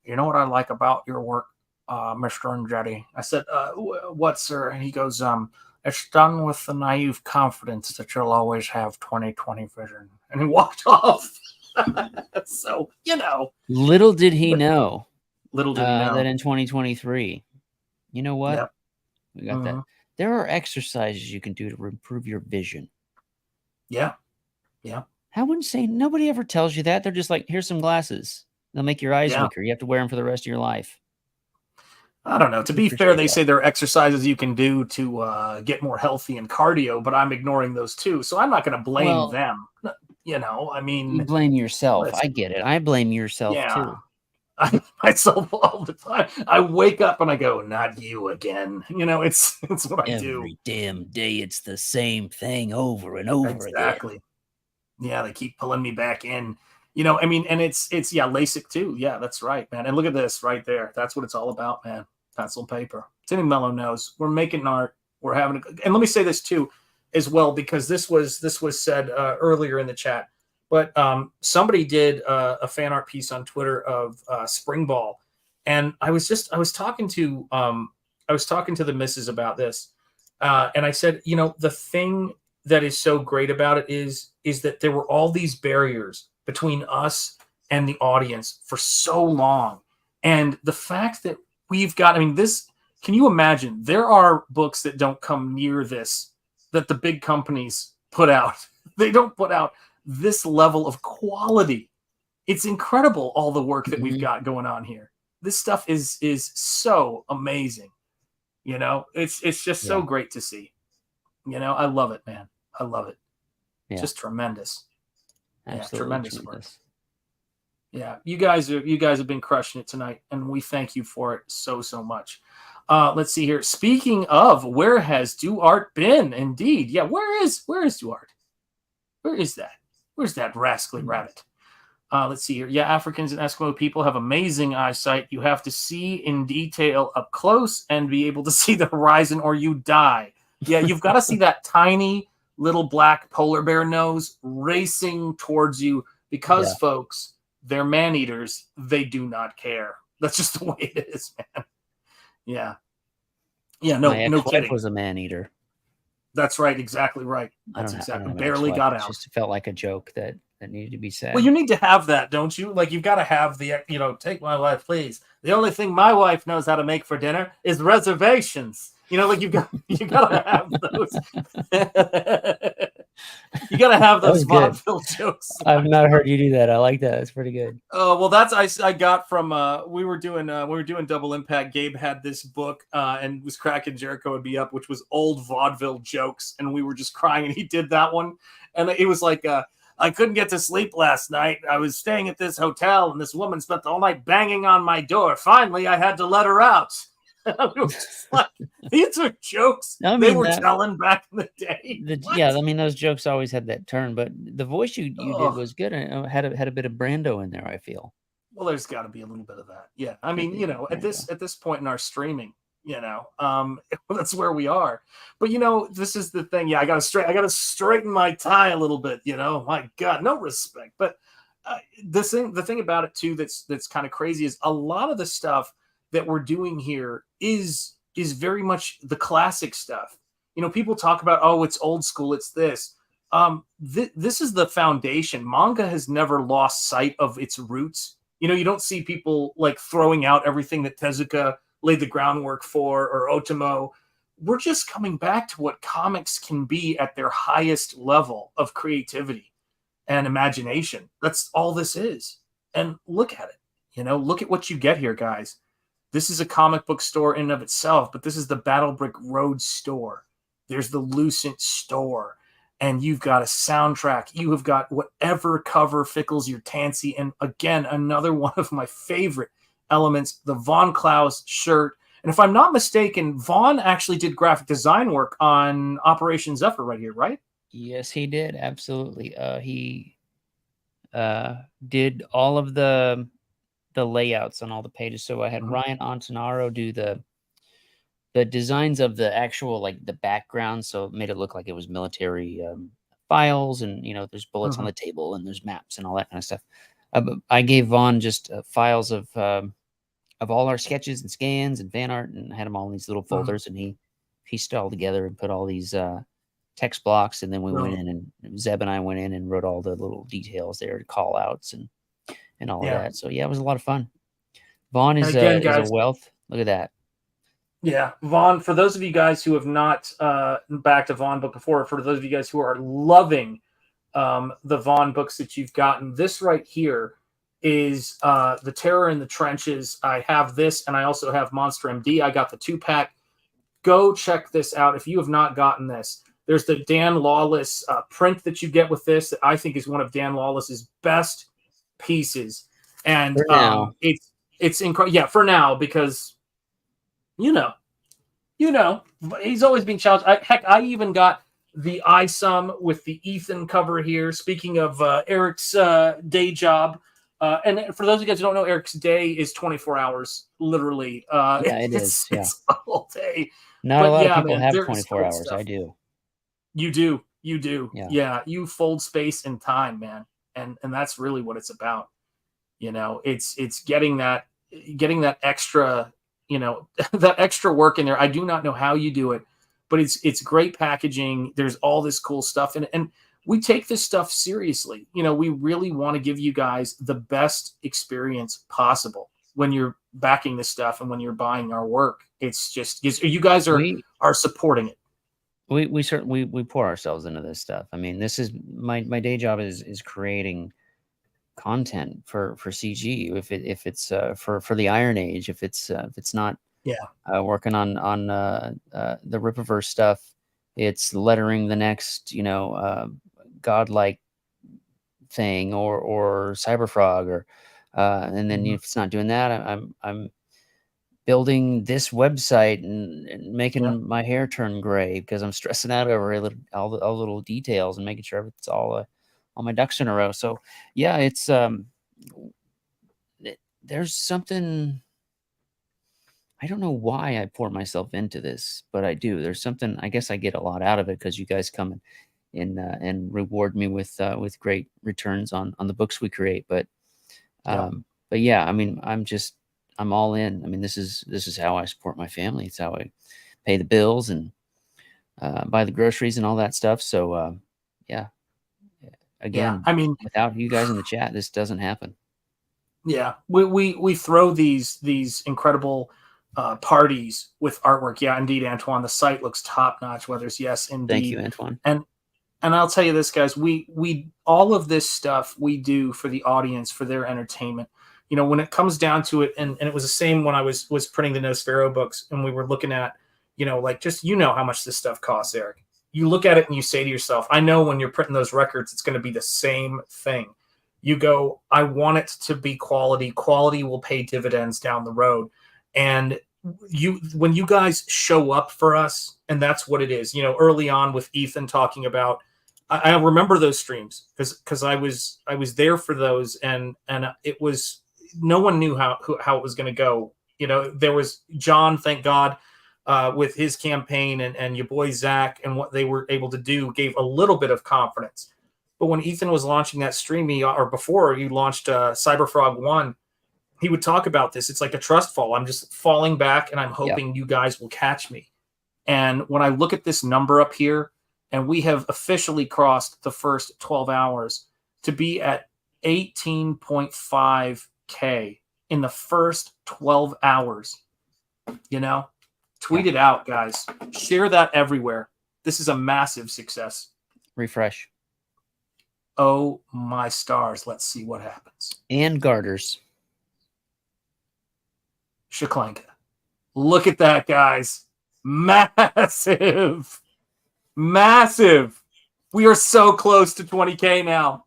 "You know what I like about your work, Mr. Enjetti?" I said, "What, sir?" And he goes, "It's done with the naive confidence that you'll always have 20/20 vision." And he walked off. So, you know. Little did he know. Little did he know. That in 2023, you know what? Yep. We got that. There are exercises you can do to improve your vision. Yeah. Yeah. How insane. Nobody ever tells you that. They're just like, here's some glasses. They'll make your eyes weaker. You have to wear them for the rest of your life. I don't know. To be fair, they say there are exercises you can do to get more healthy and cardio, but I'm ignoring those too. So I'm not going to blame them. You know, I mean, you blame yourself. I get it. I blame yourself too. I blame myself all the time. I wake up and I go, "Not you again." You know, it's what I do. Every damn day, it's the same thing over and over again. Exactly. Yeah, they keep pulling me back in. You know, I mean, and it's LASIK too. Yeah, that's right, man. And look at this right there. That's what it's all about, man. Pencil and paper. Timmy Mello knows. We're making art. We're having and let me say this too, as well, because this was said earlier in the chat. But somebody did a fan art piece on Twitter of Spring Ball, and I was talking to the missus about this, and I said, you know, the thing that is so great about it is that there were all these barriers between us and the audience for so long, and the fact that we've got, I mean, this. Can you imagine? There are books that don't come near this that the big companies put out. They don't put out this level of quality. It's incredible, all the work that we've got going on here. This stuff is so amazing. You know, it's just so great to see. You know, I love it, man. I love it. Yeah. Just tremendous. Absolutely tremendous work. Yeah, you guys have been crushing it tonight, and we thank you for it so much. Let's see here. Speaking of, where has Duart been? Indeed, yeah. Where is Duart? Where is that? Where's that rascally rabbit? Let's see here. Yeah, Africans and Eskimo people have amazing eyesight. You have to see in detail up close and be able to see the horizon or you die. Yeah, you've got to see that tiny little black polar bear nose racing towards you because, folks, they're man-eaters. They do not care. That's just the way it is, man. Yeah. Yeah, no kidding. Was a man-eater. That's right. Exactly right. That's exactly. Barely got out. It just felt like a joke that needed to be said. Well, you need to have that, don't you? Like, you've got to have the, you know, take my wife, please. The only thing my wife knows how to make for dinner is reservations. You know, like you've got to have those. You got to have That those was good. vaudeville jokes. I've not heard you do that. I like that. That's pretty good. Oh well, that's I got from we were doing Double Impact. Gabe had this book and was cracking Jericho would be up, which was old vaudeville jokes, and we were just crying. And he did that one, and it was like I couldn't get to sleep last night. I was staying at this hotel, and this woman spent the whole night banging on my door. Finally, I had to let her out. It was just like, these are jokes I mean, they were telling back in the day. Yeah, I mean, those jokes always had that turn, but the voice you did was good. And had a bit of Brando in there, I feel. Well, there's got to be a little bit of that. Yeah, I mean, you know, at this point in our streaming, you know, that's where we are. But you know, this is the thing. Yeah, I got to straighten my tie a little bit. You know, my God, no respect. But the thing about it too that's kind of crazy is a lot of the stuff that we're doing here is very much the classic stuff. You know, people talk about, oh, it's old school, it's this. This is the foundation. Manga has never lost sight of its roots. You know, you don't see people like throwing out everything that Tezuka laid the groundwork for or Otomo. We're just coming back to what comics can be at their highest level of creativity and imagination. That's all this is. And look at it. You know, look at what you get here, guys. This is a comic book store in and of itself, but this is the Battle Brick Road store. There's the Lucent store, and you've got a soundtrack. You have got whatever cover fickles your fancy. And again, another one of my favorite elements, the Von Klaus shirt. And if I'm not mistaken, Vaughn actually did graphic design work on Operation Zephyr right here, right? Yes, he did. Absolutely. He did all of the layouts on all the pages. So I had Ryan Antonaro do the designs of the actual, like the background. So it made it look like it was military files, and you know, there's bullets on the table and there's maps and all that kind of stuff. I gave Vaughn just files of all our sketches and scans and fan art, and had them all in these little folders, and he pieced it all together and put all these text blocks, and then we went in, and Zeb and I went in and wrote all the little details there, call outs and all of that. So yeah, it was a lot of fun. Vaughn is a wealth. Look at that. Yeah, Vaughn, for those of you guys who have not backed a Vaughn book before, for those of you guys who are loving the Vaughn books that you've gotten, this right here is The Terror in the Trenches. I have this, and I also have Monster MD. I got the 2-pack. Go check this out if you have not gotten this. There's the Dan Lawless print that you get with this that I think is one of Dan Lawless's best pieces. And it's incredible. Yeah, for now, because you know, he's always been challenged. I even got the ISOM with the Ethan cover here. Speaking of Eric's day job, and for those of you guys who don't know, Eric's day is 24 hours, literally. Yeah, it is. Yeah, it's all day. Not a lot of people have 24 hours. Stuff. I do. You do. Yeah, you fold space and time, man, and that's really what it's about. You know, it's getting that extra, you know, that extra work in there. I do not know how you do it, but it's great packaging. There's all this cool stuff, and we take this stuff seriously. You know, we really want to give you guys the best experience possible when you're backing this stuff and when you're buying our work. It's just you guys are supporting it. We certainly we pour ourselves into this stuff. I mean, this is my day job is creating content for CG. If it's for the Iron Age, if it's not working on the Rippaverse stuff, it's lettering the next, you know, godlike thing or CyberFrog, or and then if it's not doing that, I'm building this website and making my hair turn gray because I'm stressing out over all the little details and making sure it's all my ducks in a row. So yeah, it's there's something. I don't know why I pour myself into this, but I do. There's something. I guess I get a lot out of it because you guys come and reward me with great returns on the books we create. But yeah, I mean, I'm all in. I mean, this is how I support my family. It's how I pay the bills and buy the groceries and all that stuff. So yeah. Again, I mean, without you guys in the chat, this doesn't happen. Yeah, we throw these incredible parties with artwork. Yeah, indeed, Antoine. The site looks top notch. Weathers, yes, indeed. Thank you, Antoine. And And I'll tell you this, guys, we all of this stuff we do for the audience, for their entertainment. You know, when it comes down to it, and it was the same when I was printing the Nosfero books, and we were looking at, you know, like, just, you know how much this stuff costs, Eric. You look at it and you say to yourself, I know when you're printing those records, it's going to be the same thing. You go, I want it to be quality. Quality will pay dividends down the road. And when you guys show up for us, and that's what it is, you know, early on with Ethan talking about, I remember those streams because I was there for those, and it was, no one knew how it was going to go. You know, there was John, thank God, with his campaign, and your boy Zach and what they were able to do gave a little bit of confidence. But when Ethan was launching that stream, or before he launched CyberFrog 1, he would talk about this. It's like a trust fall. I'm just falling back, and I'm hoping you guys will catch me. And when I look at this number up here, and we have officially crossed the first 12 hours to be at 18.5K in the first 12 hours, you know, tweet it out, guys. Share that everywhere. This is a massive success. Refresh. Oh my stars. Let's see what happens. And garters. Shaklanka. Look at that, guys. Massive. Massive. We are so close to 20K now.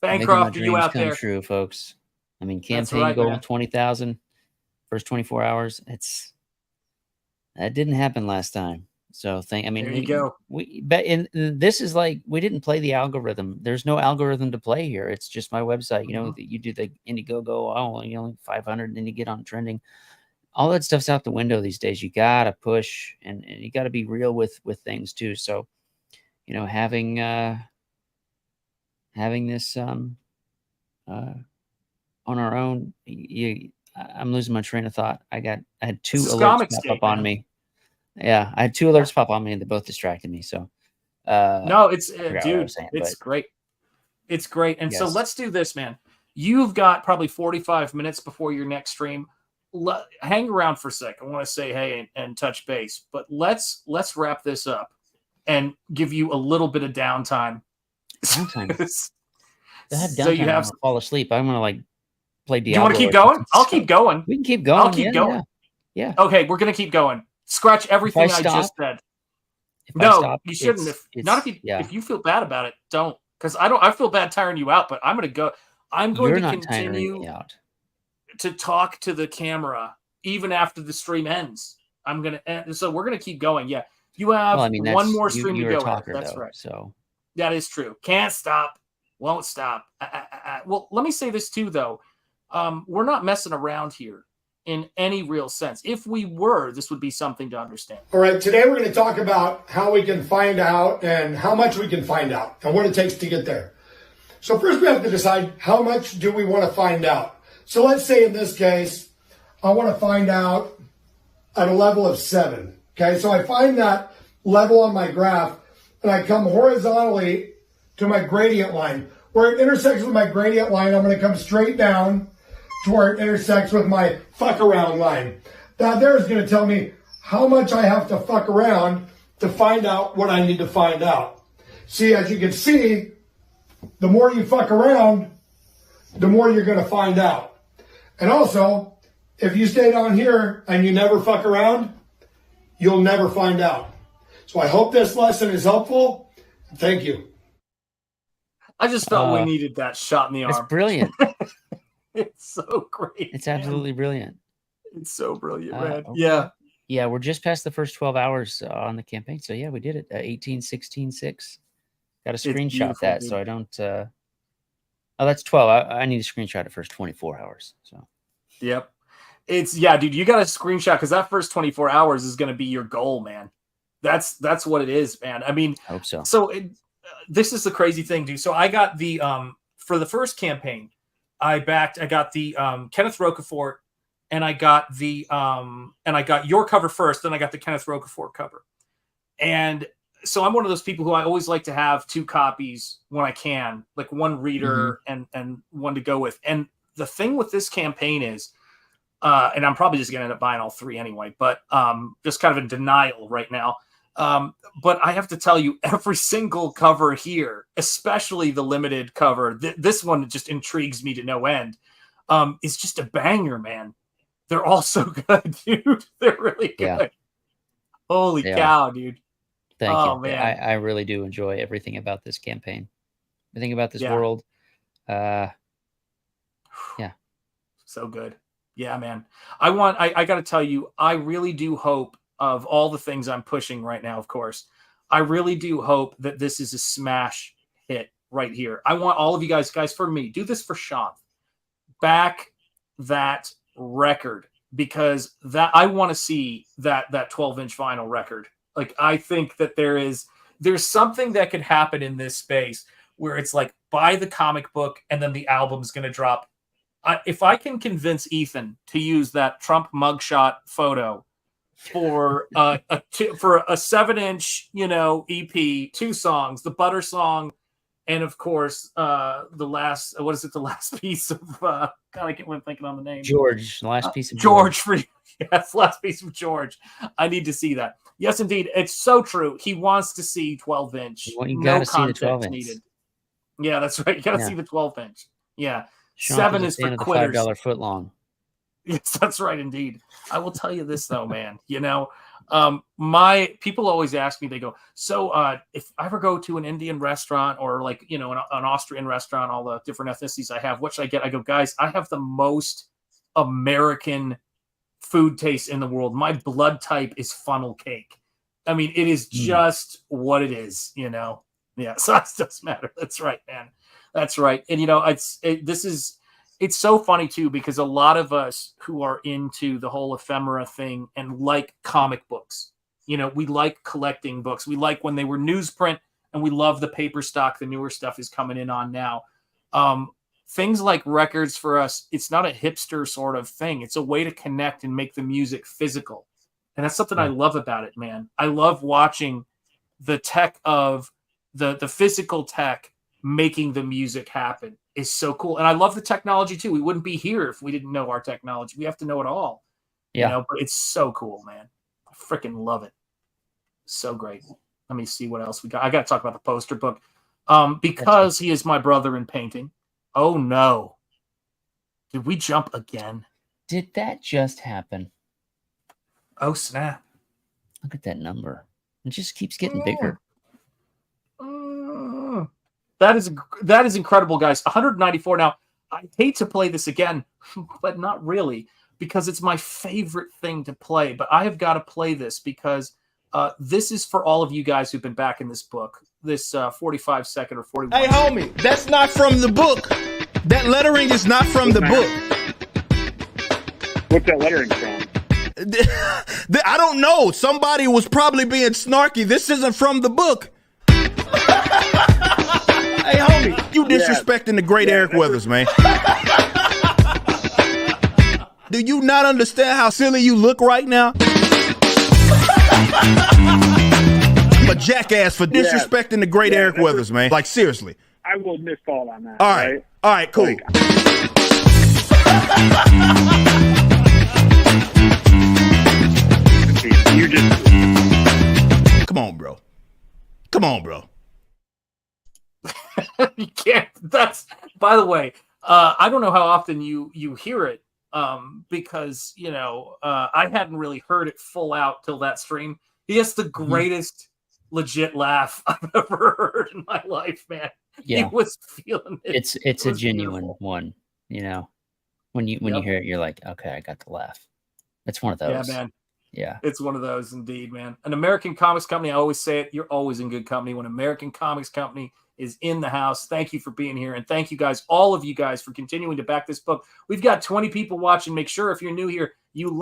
Bancroft, are you out there? True, folks. I mean, That's campaign right, goal man. 20,000 first 24 hours. That didn't happen last time. So There you go. This is like, we didn't play the algorithm. There's no algorithm to play here. It's just my website. You know, you do the Indiegogo, oh, you only 500, and then you get on trending. All that stuff's out the window these days. You gotta push, and you gotta be real with things too. So, you know, having this on our own, I'm losing my train of thought. I had two alerts pop up on me. Yeah, I had two alerts pop on me, and they both distracted me. So, no, it's forgot what I dude, was saying, it's but great. It's great. And so yes. let's do this, man. You've got probably 45 minutes before your next stream. Hang around for a sec. I want to say hey and touch base, but let's wrap this up and give you a little bit of downtime. Downtime. So you have to fall asleep. I'm gonna like play Diablo. Do you want to keep going? I'll keep going. We can keep going. I'll keep going. Yeah. Okay, we're gonna keep going. Scratch everything I just said. No, you shouldn't. If you feel bad about it, don't. Because I feel bad tiring you out, but I'm gonna go. I'm going to continue to talk to the camera even after the stream ends. So we're gonna keep going. Yeah, you have one more stream to go. That's right. So that is true. Can't stop. Won't stop. Well, let me say this too, though. We're not messing around here in any real sense. If we were, this would be something to understand. All right, today we're going to talk about how we can find out and how much we can find out and what it takes to get there. So first we have to decide how much do we want to find out. So let's say in this case, I want to find out at a level of 7. Okay, so I find that level on my graph and I come horizontally to my gradient line. Where it intersects with my gradient line, I'm going to come straight down to where it intersects with my fuck around line. That there is going to tell me how much I have to fuck around to find out what I need to find out. See, as you can see, the more you fuck around, the more you're going to find out. And also, if you stay down here and you never fuck around, you'll never find out. So I hope this lesson is helpful. Thank you. I just felt we needed that shot in the arm. It's brilliant. It's so great. It's absolutely brilliant. It's so brilliant, man. Okay. Yeah, we're just past the first 12 hours on the campaign. So yeah, we did it. 18-16-6. Got to screenshot that, so I don't. Oh, that's 12. I need to screenshot the first 24 hours. So. Yep. Dude. You got to screenshot because that first 24 hours is going to be your goal, man. That's what it is, man. I mean, I hope so. So this is the crazy thing, dude. So I got the for the first campaign, I got the Kenneth Roquefort, and I got your cover first, then I got the Kenneth Roquefort cover. And so I'm one of those people who I always like to have 2 copies when I can, like one reader and one to go with. And the thing with this campaign is, and I'm probably just going to end up buying all 3 anyway, but just kind of in denial right now. But I have to tell you, every single cover here, especially the limited cover, this one just intrigues me to no end. Is just a banger, man. They're all so good, dude. They're really good. Yeah. Holy cow, dude. Thank Oh, you. man. I really do enjoy everything about this campaign. Everything about this world. Yeah. So good. Yeah, man. I got to tell you, I really do hope, of all the things I'm pushing right now, of course, I really do hope that this is a smash hit right here. I want all of you guys, for me, do this for Shanth. Back that record, because that I want to see that 12-inch vinyl record. Like, I think that there's something that could happen in this space where it's like, buy the comic book and then the album's going to drop. If I can convince Ethan to use that Trump mugshot photo for a 7-inch, EP, 2 songs, the Butter song, and of course the last, what is it? The last piece of God, I can't believe I'm thinking on the name. George, the last piece of George. Yes, last piece of George. I need to see that. Yes, indeed, it's so true. He wants to see 12-inch. You got to see the 12-inch. Needed. Yeah, that's right. You got to see the 12-inch. Yeah, Sean 7 is for quitters. $5 foot long. Yes, that's right, indeed. I will tell you this though, man. My people always ask me. They go, so if I ever go to an Indian restaurant or like an Austrian restaurant, all the different ethnicities I have, what should I get? I go, guys, I have the most American food taste in the world. My blood type is funnel cake. I mean, it is just what it is. Yeah, size doesn't matter. That's right, man. That's right. And it's so funny too, because a lot of us who are into the whole ephemera thing and like comic books, we like collecting books. We like when they were newsprint, and we love the paper stock. The newer stuff is coming in on now. Things like records for us, it's not a hipster sort of thing. It's a way to connect and make the music physical. And that's something I love about it, man. I love watching the tech of the physical tech making the music happen is so cool. And I love the technology too. We wouldn't be here if we didn't know our technology. We have to know it all. But it's so cool, man. I freaking love it. So great. Let me see what else we got. I got to talk about the poster book. Because he is my brother in painting. Oh no. Did we jump again? Did that just happen? Oh snap. Look at that number. It just keeps getting bigger. That is incredible, guys. 194. Now, I hate to play this again, but not really, because it's my favorite thing to play. But I have got to play this because this is for all of you guys who've been back in this book, this 45-second or 41. Hey, homie, that's not from the book. That lettering is not from the book. What's that lettering from? I don't know. Somebody was probably being snarky. This isn't from the book. Hey, homie, you disrespecting the great Eric Weathers, man. Do you not understand how silly you look right now? I'm a jackass for disrespecting the great Eric Weathers, man. Like, seriously. I will misfall on that. All right. All right, cool. You just... Come on, bro. Come on, bro. You can't. That's, by the way, I don't know how often you hear it, because I hadn't really heard it full out till that stream. He has the greatest legit laugh I've ever heard in my life, man. Yeah. He was feeling it. It's a genuine one, When you hear it, you're like, okay, I got the laugh. It's one of those. Yeah, man. Yeah. It's one of those indeed, man. An American Comics Company, I always say it, you're always in good company when American Comics Company is in the house. Thank you for being here. And thank you guys, all of you guys, for continuing to back this book. We've got 20 people watching. Make sure if you're new here, you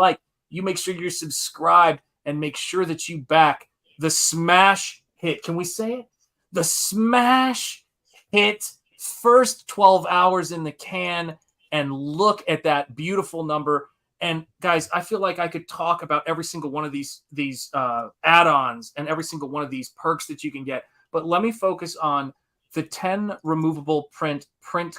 make sure you're subscribed, and make sure that you back the smash hit. Can we say it? The smash hit, first 12 hours in the can, and look at that beautiful number. And guys, I feel like I could talk about every single one of these add-ons and every single one of these perks that you can get. But let me focus on the 10 removable print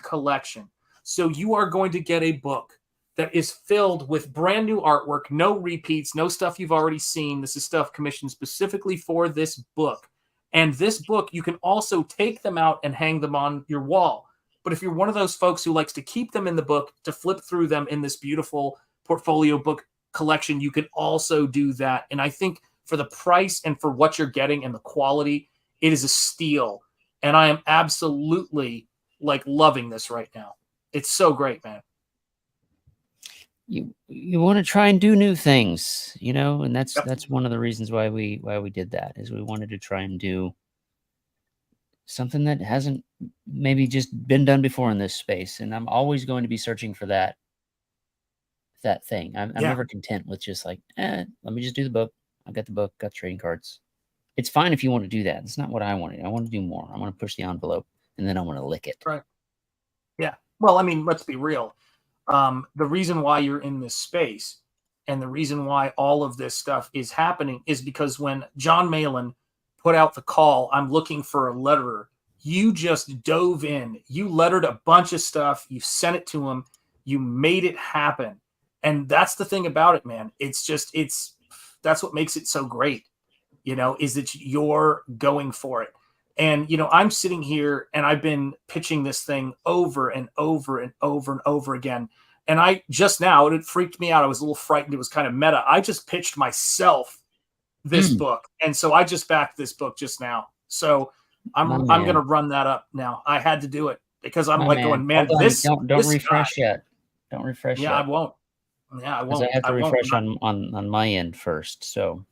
collection. So you are going to get a book that is filled with brand new artwork, no repeats, no stuff you've already seen. This is stuff commissioned specifically for this book. And this book, you can also take them out and hang them on your wall. But if you're one of those folks who likes to keep them in the book, to flip through them in this beautiful portfolio book collection, you can also do that. And I think for the price and for what you're getting and the quality, it is a steal. And I am absolutely like loving this right now. It's so great, man. You want to try and do new things, you know, and that's Yep. that's one of the reasons why we did that, is we wanted to try and do something that hasn't maybe just been done before in this space. And I'm always going to be searching for that thing. I'm Yeah. never content with just like, let me just do the book. I got the book, got the trading cards. It's fine if you want to do that. That's not what I wanted. I want to do more. I want to push the envelope, and then I want to lick it. Right. Yeah. Well, I mean, let's be real. The reason why you're in this space and the reason why all of this stuff is happening is because when John Malin put out the call, I'm looking for a letterer, you just dove in. You lettered a bunch of stuff. You sent it to him. You made it happen. And that's the thing about it, man. That's what makes it so great, you know, is that you're going for it. And, you know, I'm sitting here and I've been pitching this thing over and over and over and over again. And I just now, it freaked me out. I was a little frightened. It was kind of meta. I just pitched myself this book. And so I just backed this book just now. So I'm going to run that up now. I had to do it because I'm going, man, this. Don't refresh yet. Don't refresh yet. I won't. Yeah, I won't. I have to refresh on my end first. So.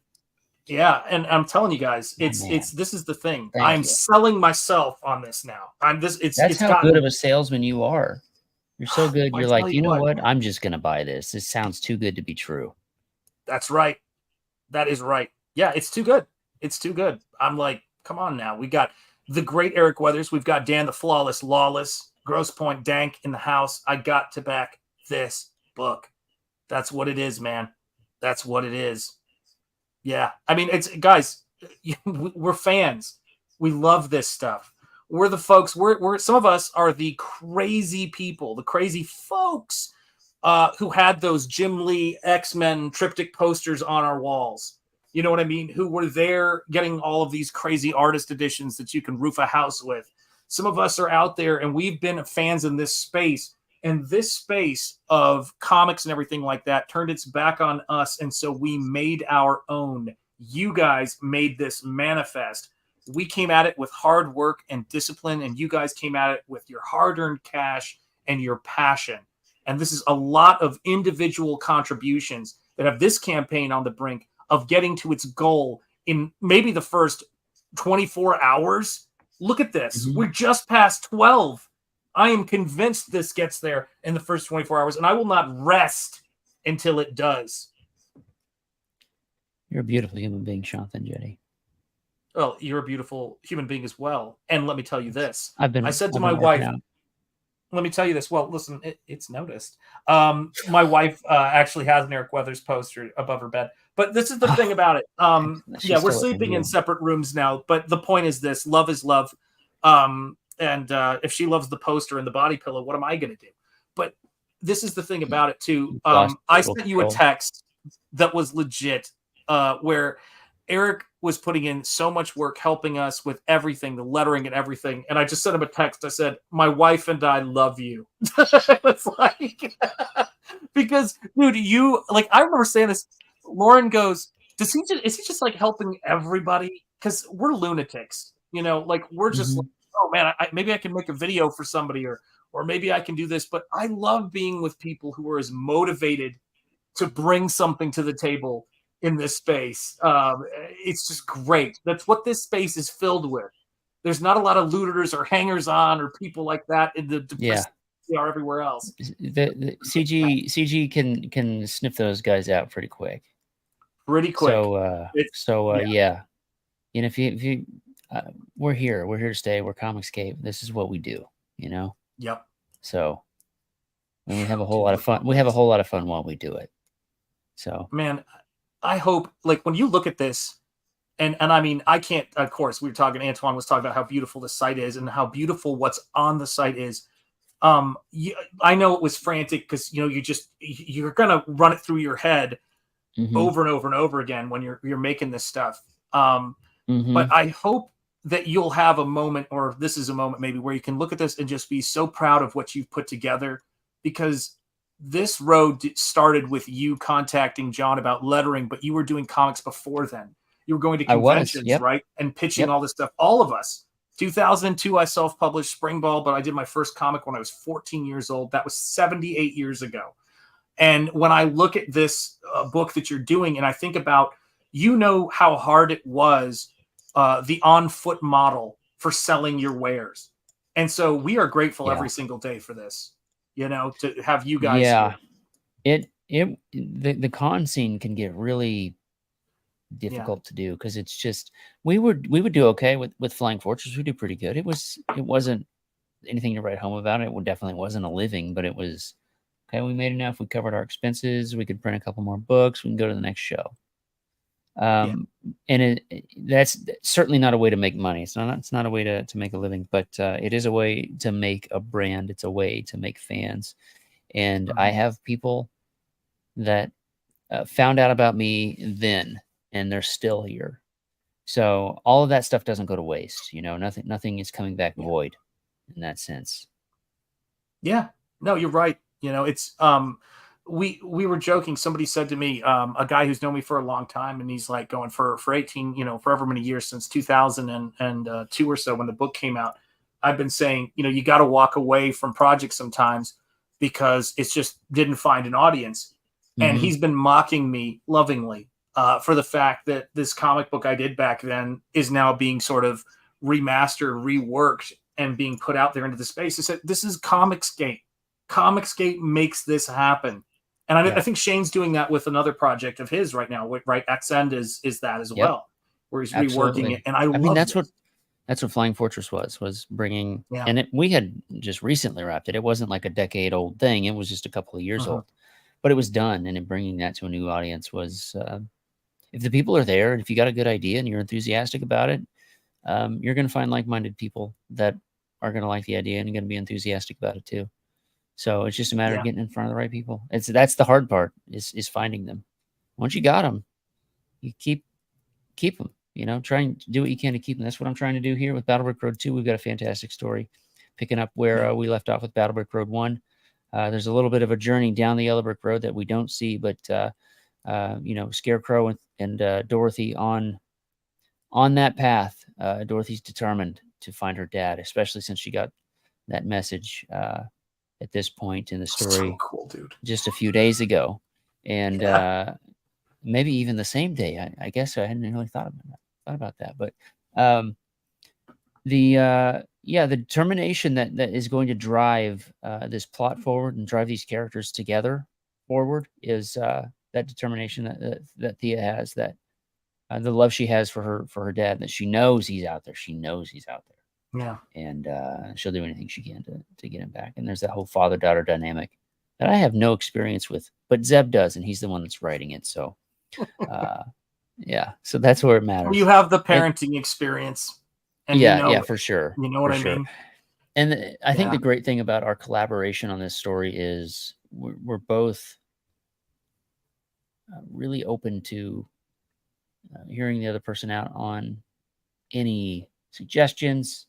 Yeah, and I'm telling you guys, this is the thing. I'm selling myself on this now. That's how good of a salesman you are. You're so good. You're like, you know what? I'm just gonna buy this. This sounds too good to be true. That's right. That is right. Yeah, it's too good. It's too good. I'm like, come on now. We got the great Eric Weathers. We've got Dan the Flawless, Lawless, Gross Point Dank in the house. I got to back this book. That's what it is, man. That's what it is. Yeah, I mean, it's guys, we're fans. We love this stuff. We're the folks. We're some of us are the crazy people, the crazy folks who had those Jim Lee X-Men triptych posters on our walls. You know what I mean? Who were there getting all of these crazy artist editions that you can roof a house with. Some of us are out there, and we've been fans in this space. And this space of comics and everything like that turned its back on us. And so we made our own. You guys made this manifest. We came at it with hard work and discipline, and you guys came at it with your hard-earned cash and your passion. And this is a lot of individual contributions that have this campaign on the brink of getting to its goal in maybe the first 24 hours. Look at this. We're just past 12. I am convinced this gets there in the first 24 hours, and I will not rest until it does. You're a beautiful human being, Shanth Enjeti. Well, you're a beautiful human being as well. And let me tell you this. I said to I've my been wife, working out. let me tell you this. Well, listen, it's noticed. My wife actually has an Eric Weathers poster above her bed. But this is the thing about it. Yeah, we're sleeping in separate rooms now. But the point is this. Love is love. And if she loves the poster and the body pillow, what am I going to do? But this is the thing about it, too. I sent you a text that was legit where Eric was putting in so much work helping us with everything, the lettering and everything. And I just sent him a text. I said, my wife and I love you. It's like, because, dude, I remember saying this. Lauren goes, is he just like helping everybody? Because we're lunatics, you know, like we're just like, oh man, maybe I can make a video for somebody or maybe I can do this. But I love being with people who are as motivated to bring something to the table in this space. It's just great. That's what this space is filled with. There's not a lot of looters or hangers on or people like that in the they are everywhere else. The CG can sniff those guys out pretty quick. Pretty quick. Yeah. You know, if you we're here to stay. We're Comicscape. This is what we do, you know? Yep. So and we have a whole lot of fun. We have a whole lot of fun while we do it. So, man, I hope, like, when you look at this, and I mean, I can't, of course, Antoine was talking about how beautiful the site is and how beautiful what's on the site is. I know it was frantic because you're gonna run it through your head over and over and over again when you're making this stuff. But I hope that you'll have a moment, or this is a moment maybe, where you can look at this and just be so proud of what you've put together, because this road started with you contacting John about lettering, but you were doing comics before then. You were going to conventions, right? And pitching all this stuff. All of us. 2002, I self-published Spring Ball, but I did my first comic when I was 14 years old. That was 78 years ago. And when I look at this book that you're doing, and I think about, how hard it was, the on-foot model for selling your wares. And so we are grateful every single day for this, to have you guys. Yeah. The con scene can get really difficult to do, because it's just, we would do okay with Flying Fortress. We do pretty good. It wasn't anything to write home about. It definitely wasn't a living, but it was okay. We made enough. We covered our expenses. We could print a couple more books. We can go to the next show. And that's certainly not a way to make money. It's not a way to make a living, but it is a way to make a brand. It's a way to make fans. And I have people that found out about me then, and they're still here. So all of that stuff doesn't go to waste. Nothing is coming back void in that sense. Yeah, no, you're right. It's, we were joking. Somebody said to me, a guy who's known me for a long time, and he's like going for 18, forever many years, since 2002 or so, when the book came out. I've been saying, you got to walk away from projects sometimes because it's just didn't find an audience. And he's been mocking me lovingly for the fact that this comic book I did back then is now being sort of remastered, reworked, and being put out there into the space. I said, this is Comicsgate. Comicsgate makes this happen. And I think Shane's doing that with another project of his right now, right? X-End is that as well, where he's reworking it. And I mean, that's what Flying Fortress was bringing. Yeah. And we had just recently wrapped it. It wasn't like a decade old thing. It was just a couple of years old, but it was done. And bringing that to a new audience was, if the people are there, and if you got a good idea and you're enthusiastic about it, you're going to find like-minded people that are going to like the idea and going to be enthusiastic about it too. So it's just a matter of getting in front of the right people. That's the hard part, is finding them. Once you got them, you keep them. Try and do what you can to keep them. That's what I'm trying to do here with Battlebrick Road 2. We've got a fantastic story, picking up where we left off with Battlebrick Road 1. There's a little bit of a journey down the Yellow Brick Road that we don't see, but Scarecrow and Dorothy on that path. Dorothy's determined to find her dad, especially since she got that message at this point in the story. So cool, dude. Just a few days ago. And maybe even the same day. I guess I hadn't really thought about that. But the determination that is going to drive this plot forward and drive these characters together forward is that determination that Thea has, that the love she has for her dad, that she knows he's out there. She knows he's out there. Yeah. And she'll do anything she can to get him back. And there's that whole father-daughter dynamic that I have no experience with, but Zeb does, and he's the one that's writing it. So, so that's where it matters. You have the parenting experience. And for sure. You know what I mean? And I think the great thing about our collaboration on this story is we're both really open to hearing the other person out on any suggestions.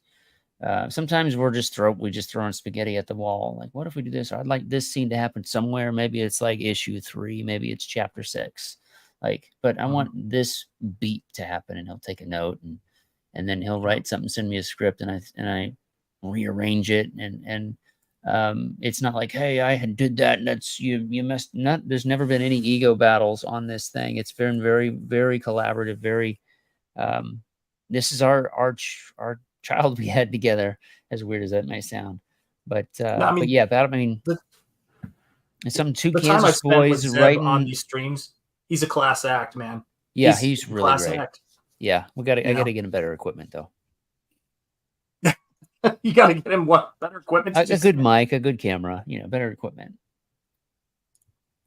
Sometimes we just throwing spaghetti at the wall. Like, what if we do this? I'd like this scene to happen somewhere. Maybe it's like issue 3. Maybe it's chapter 6. But I want this beat to happen. And he'll take a note, and then he'll write something, send me a script, and I rearrange it. And it's not like, hey, I had did that, and that's you messed. There's never been any ego battles on this thing. It's been very, very collaborative. Very. This is our child we had together, as weird as that may sound, but it's something two Kansas boys writing on these streams. He's a class act, man. Yeah, he's really great. Act. Yeah, I gotta get him better equipment though. You gotta get him better equipment? A good mic, a good camera, better equipment.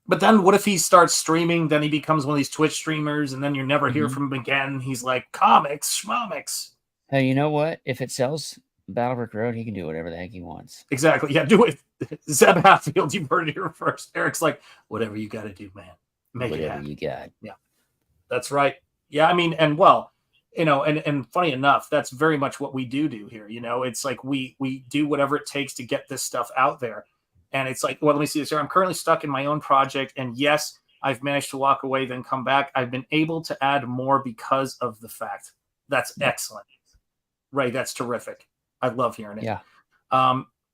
But then what if he starts streaming? Then he becomes one of these Twitch streamers, and then you never hear from him again. He's like, comics, schmomics. Hey, you know what? If it sells Battlebrook Road, he can do whatever the heck he wants. Exactly. Yeah, do it. Zeb Hatfield, you've heard it here first. Eric's like, whatever you got to do, man. Make it Whatever happen. you got. Yeah, that's right. Yeah, I mean, and well, you know, and funny enough, that's very much what we do here. You know, it's like we do whatever it takes to get this stuff out there. And it's like, well, let me see this here. I'm currently stuck in my own project. And yes, I've managed to walk away, then come back. I've been able to add more because of the fact. That's excellent. Right. That's terrific. I love hearing it. Yeah.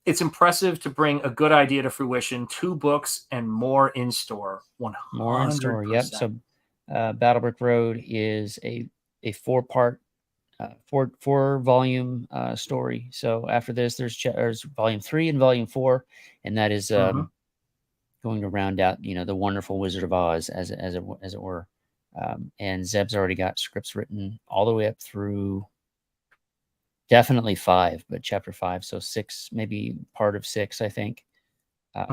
It's impressive to bring a good idea to fruition. 2 books and more in store. 100%. More in store. Yep. So Battlebrook Road is a 4-part, 4-volume story. So after this, there's volume 3 and volume 4, and that is going to round out, you know, the wonderful Wizard of Oz as it were. And Zeb's already got scripts written all the way up through definitely 5, but chapter 5, so 6, maybe part of 6, I think.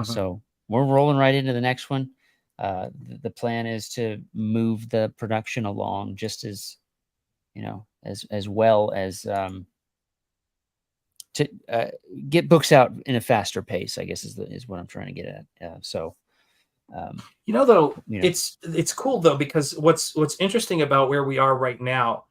So we're rolling right into the next one. The plan is to move the production along just as, you know, as well as to get books out in a faster pace, I guess is what I'm trying to get at. You know, though, you know. it's cool though, because what's interesting about where we are right now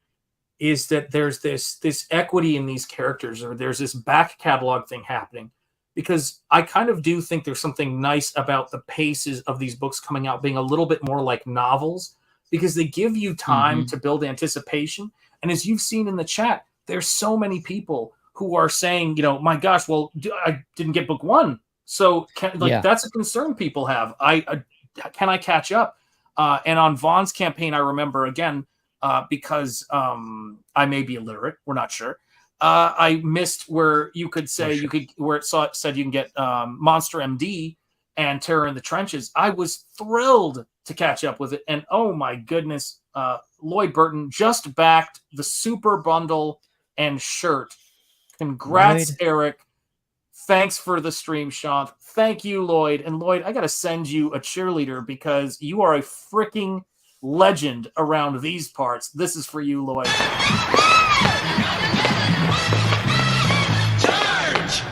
is that there's this equity in these characters, or there's this back catalog thing happening, because I kind of do think there's something nice about the paces of these books coming out being a little bit more like novels, because they give you time to build anticipation. And as you've seen in the chat, there's so many people who are saying, you know, my gosh, well, I didn't get book 1. So that's a concern people have. Can I catch up? And on Vaughn's campaign, I remember again, because I may be illiterate, we're not sure. I missed where you could say where it said you can get Monster MD and Terror in the Trenches. I was thrilled to catch up with it, and oh my goodness, Lloyd Burton just backed the super bundle and shirt. Congrats, Lloyd. Eric. Thanks for the stream, Sean. Thank you, Lloyd. And Lloyd, I got to send you a cheerleader because you are a freaking legend around these parts. This is for you, Lloyd. Charge!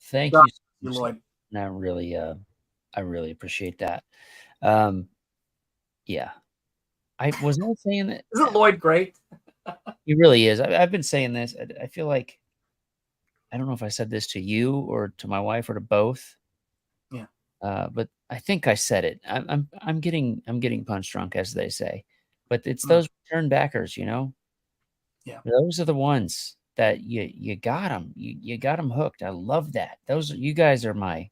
Thank you, Lloyd. And I really appreciate that. Yeah. I was not saying that. Isn't Lloyd great? He really is. I've been saying this. I feel like, I don't know if I said this to you or to my wife or to both. Yeah. But I think I said it. I'm getting punch drunk, as they say. But it's those return backers, you know. Yeah. Those are the ones that you got them. You got them hooked. I love that. Those, you guys are my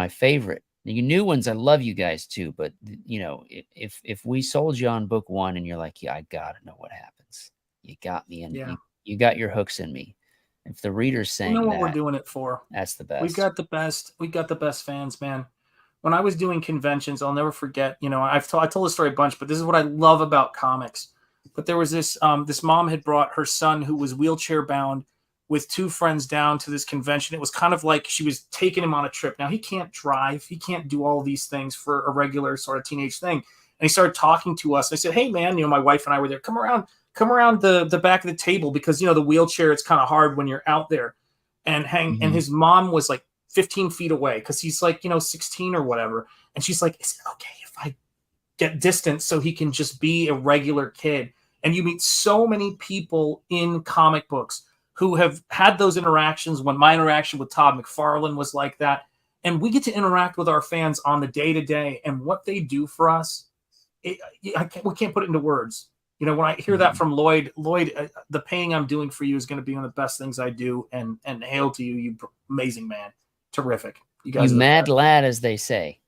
favorite. You new ones, I love you guys too. But you know, if we sold you on book 1 and you're like, yeah, I gotta know what happens. You got me in. You got your hooks in me. If the reader's saying, you know what we're doing it for. That's the best. We got the best fans, man. When I was doing conventions, I'll never forget. You know, I told the story a bunch, but this is what I love about comics. But there was this this mom had brought her son, who was wheelchair bound, with 2 friends down to this convention. It was kind of like she was taking him on a trip. Now he can't drive, he can't do all these things for a regular sort of teenage thing. And he started talking to us. I said, "Hey, man, you know, my wife and I were there. Come around the back of the table, because you know the wheelchair, it's kind of hard when you're out there." And and his mom was like 15 feet away, because he's like, you know, 16 or whatever. And she's like, "Is it okay if I get distance so he can just be a regular kid?" And you meet so many people in comic books who have had those interactions. When my interaction with Todd McFarlane was like that, and we get to interact with our fans on the day-to-day, and what they do for us, we can't put it into words. You know, when I hear that from Lloyd, the paying I'm doing for you is going to be one of the best things I do. And hail to you, you amazing man. Terrific. You guys, you mad lad, as they say.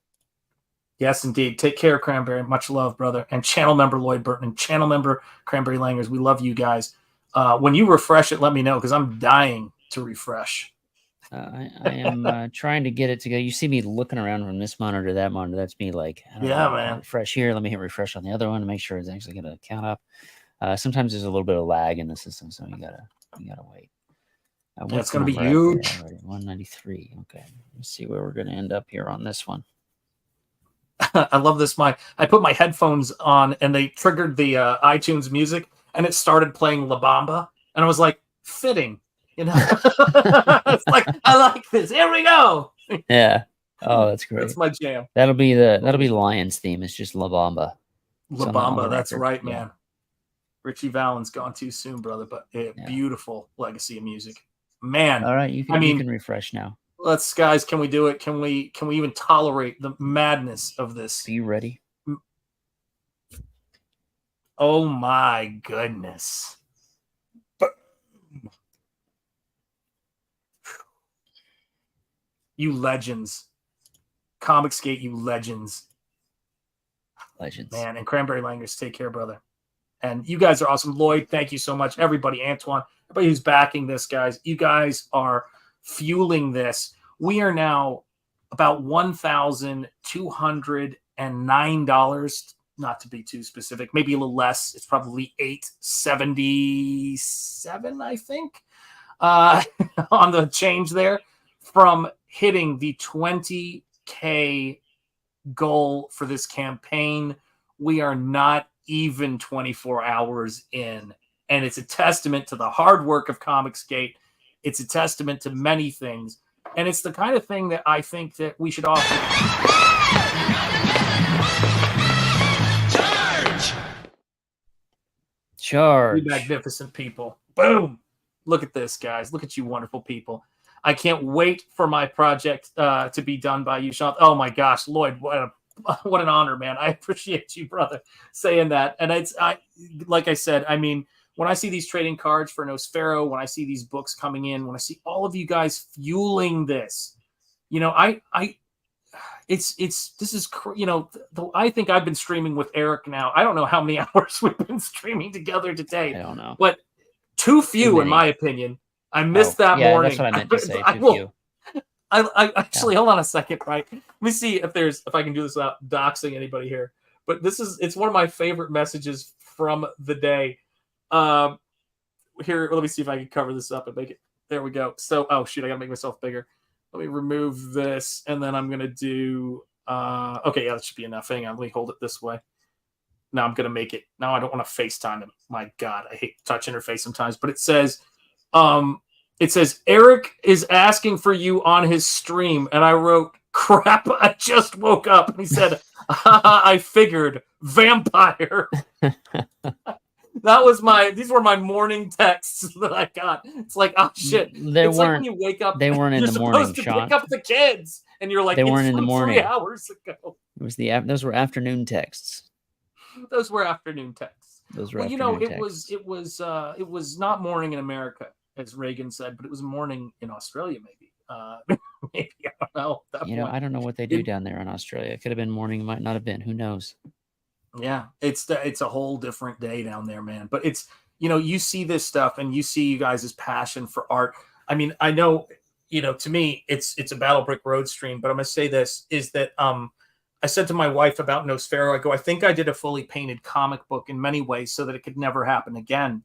Yes, indeed. Take care, Cranberry. Much love, brother. And channel member Lloyd Burton and channel member Cranberry Langers. We love you guys. When you refresh it, let me know, because I'm dying to refresh. I am trying to get it to go. You see me looking around from this monitor to that monitor. That's me like, man. Refresh here. Let me hit refresh on the other one to make sure it's actually going to count up. Sometimes there's a little bit of lag in the system, so you gotta wait. It's going to be huge. 193. Okay, let's see where we're going to end up here on this one. I love this. I put my headphones on, and they triggered the iTunes music, and it started playing La Bamba, and I was like, fitting. You know, it's like, I like this. Here we go. Yeah. Oh, that's great. That's my jam. That'll be the Lions theme. It's just La Bamba. La on the Bamba, that's record. right, Yeah. man. Richie Valens gone too soon, brother, but beautiful legacy of music. Man, All right, you can refresh now. let's, guys, can we do it? Can we even tolerate the madness of this? Are you ready? Oh my goodness. You legends. Comicsgate, you legends. Legends. Man, and Cranberry Langers, take care, brother. And you guys are awesome. Lloyd, thank you so much. Everybody, Antoine, everybody who's backing this, guys. You guys are fueling this. We are now about $1,209, not to be too specific, maybe a little less. It's probably $877, I think, on the change there, from hitting the 20K goal for this campaign. We are not even 24 hours in, and it's a testament to the hard work of Comicsgate. It's a testament to many things, and it's the kind of thing that I think that we should offer. Charge. You magnificent people. Boom. Look at this, guys. Look at you wonderful people. I can't wait for my project to be done by you, Sean. Oh my gosh, Lloyd, what an honor, man. I appreciate you, brother, saying that. And like I said, I mean, when I see these trading cards for Nosfero, when I see these books coming in, when I see all of you guys fueling this, you know, I think I've been streaming with Eric now. I don't know how many hours we've been streaming together today. I don't know. But too few, in my opinion. I missed that morning. That's what I meant to say. Too few. I actually, hold on a second, right? Let me see if I can do this without doxing anybody here. But it's one of my favorite messages from the day. Here, let me see if I can cover this up and make it. There we go. So, oh shoot, I gotta make myself bigger. Let me remove this, and then I'm gonna do. Okay, yeah, that should be enough. Hang on, let me hold it this way. Now I'm gonna make it. Now I don't want to FaceTime him. My God, I hate touch interface sometimes. But it says, Eric is asking for you on his stream, and I wrote, crap, I just woke up. And he said, I figured, vampire. These were my morning texts that I got. It's like, oh shit. It's like when you wake up. They weren't in the morning, Sean. Sean. Pick up the kids, and you're like, they weren't in the morning. 3 hours ago. It was those were afternoon texts. Those were afternoon texts. Well, you know, it was not morning in America, as Reagan said, but it was morning in Australia, maybe. Maybe, I don't know. I don't know what they do down there in Australia. It could have been morning, might not have been. Who knows? Yeah, it's a whole different day down there, man. But it's, you see this stuff and you see you guys' passion for art. I mean, I know, to me, it's a Battle Brick Road stream, but I'm gonna say this is that I said to my wife about Nosfero, I think I did a fully painted comic book in many ways so that it could never happen again.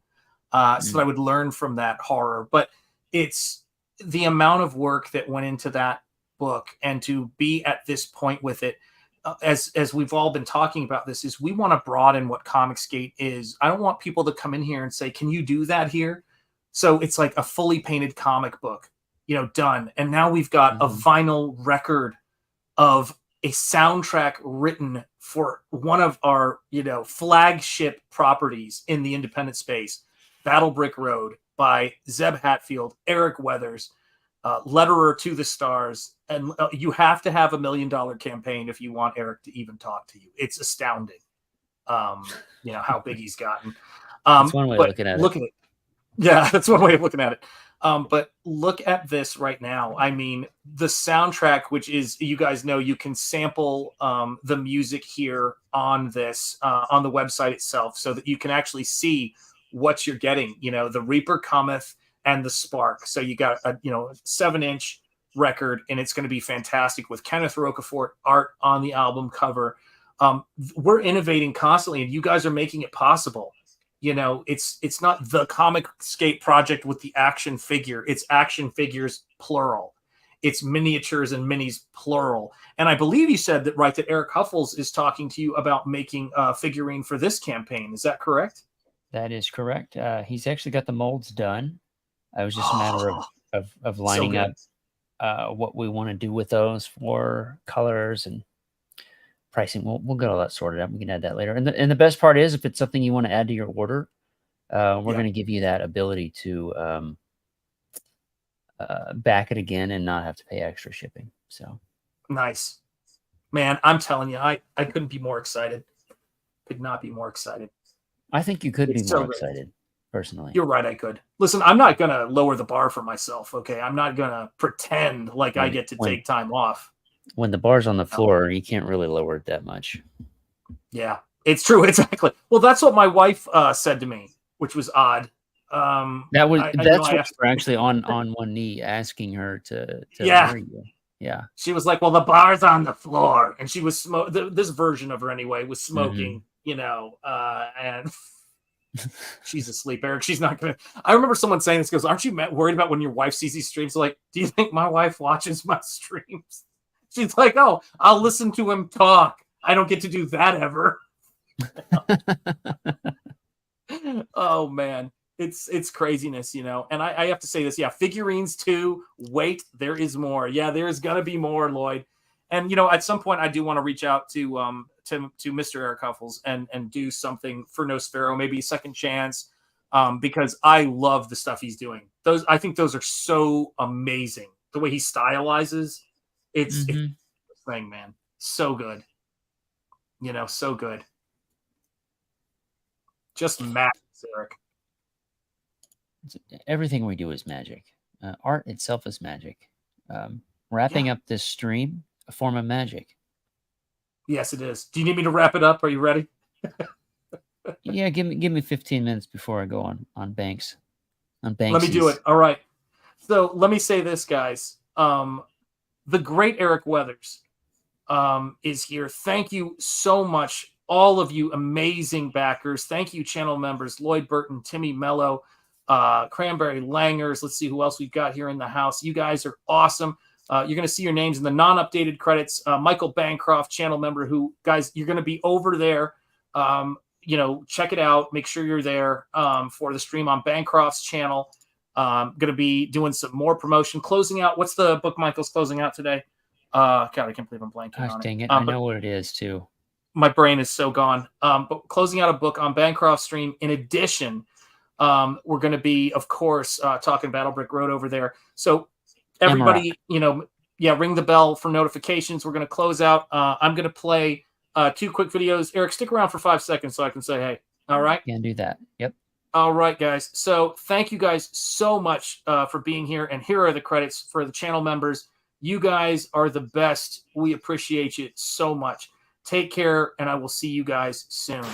So that I would learn from that horror. But it's the amount of work that went into that book, and to be at this point with it, as we've all been talking about this, is we want to broaden what Comicsgate is. I don't want people to come in here and say, can you do that here? So it's like a fully painted comic book, done. And now we've got a vinyl record of a soundtrack written for one of our, flagship properties in the independent space, Battle Brick Road by Zeb Hatfield, Eric Weathers, letterer to the stars. And you have to have $1 million campaign if you want Eric to even talk to you. It's astounding, how big he's gotten. That's one way of looking at it. Look at it. Yeah, that's one way of looking at it. But look at this right now. I mean, the soundtrack, which is, you guys know, you can sample the music here on this, on the website itself, so that you can actually see what you're getting. The Reaper Cometh and the Spark. So you got a 7-inch record, and it's going to be fantastic with Kenneth Rocafort art on the album cover. We're innovating constantly, and you guys are making it possible. It's not the Comicsgate project with the action figure. It's action figures, plural. It's miniatures and minis, plural. And I believe you said that Eric Huffles is talking to you about making a figurine for this campaign. Is that correct? That is correct. He's actually got the molds done. It was just a matter of lining good. up what we want to do with those for colors and pricing. We'll get all that sorted out. We can add that later. And the best part is, if it's something you want to add to your order, we're going to give you that ability to back it again and not have to pay extra shipping. So nice, man. I'm telling you, I couldn't be more excited. Could not be more excited. I think you could be It's so more good. excited, personally. You're right. I could. Listen, I'm not going to lower the bar for myself. Okay. I'm not going to pretend like I get to take time off. When the bar's on the floor, you can't really lower it that much. Yeah, it's true. Exactly. Well, that's what my wife said to me, which was odd. That's what asked, we're actually on one knee asking her to marry you. Yeah. She was like, well, the bar's on the floor. And she was this version of her anyway was smoking, you know, and she's asleep, Eric. She's not going to. I remember someone saying this, goes, aren't you worried about when your wife sees these streams? Like, do you think my wife watches my streams? She's like, oh, I'll listen to him talk. I don't get to do that ever. Oh, man. It's craziness, you know. And I have to say this. Yeah, figurines too. Wait, there is more. Yeah, there's going to be more, Lloyd. And, you know, at some point I do want to reach out to Mr. Eric Huffles and do something for No Sparrow, maybe a second chance, because I love the stuff he's doing. I think those are so amazing. The way he stylizes, it's thing, man. So good. You know, so good. Just magic, Eric. Everything we do is magic. Art itself is magic. Wrapping up this stream, a form of magic. Yes, it is. Do you need me to wrap it up? Are you ready? Yeah, give me 15 minutes before I go on Banks. On Banks. Let me do it. All right. So let me say this, guys. The great Eric Weathers is here. Thank you so much, all of you amazing backers. Thank you, channel members, Lloyd Burton, Timmy Mello, Cranberry Langers. Let's see who else we've got here in the house. You guys are awesome. You're going to see your names in the non-updated credits. Michael Bancroft, channel member, who, guys, you're going to be over there. You know, check it out. Make sure you're there for the stream on Bancroft's channel. Going to be doing some more promotion. Closing out. What's the book Michael's closing out today? God, I can't believe I'm blanking on it. Dang it. I know what it is, too. My brain is so gone. But closing out a book on Bancroft's stream. In addition, we're going to be, of course, talking Battle Brick Road over there. So everybody, you know, ring the bell for notifications. We're going to close out. I'm going to play 2 quick videos. Eric, stick around for 5 seconds so I can say hey. All right? Can do that. Yep. All right, guys. So thank you guys so much for being here. And here are the credits for the channel members. You guys are the best. We appreciate you so much. Take care, and I will see you guys soon.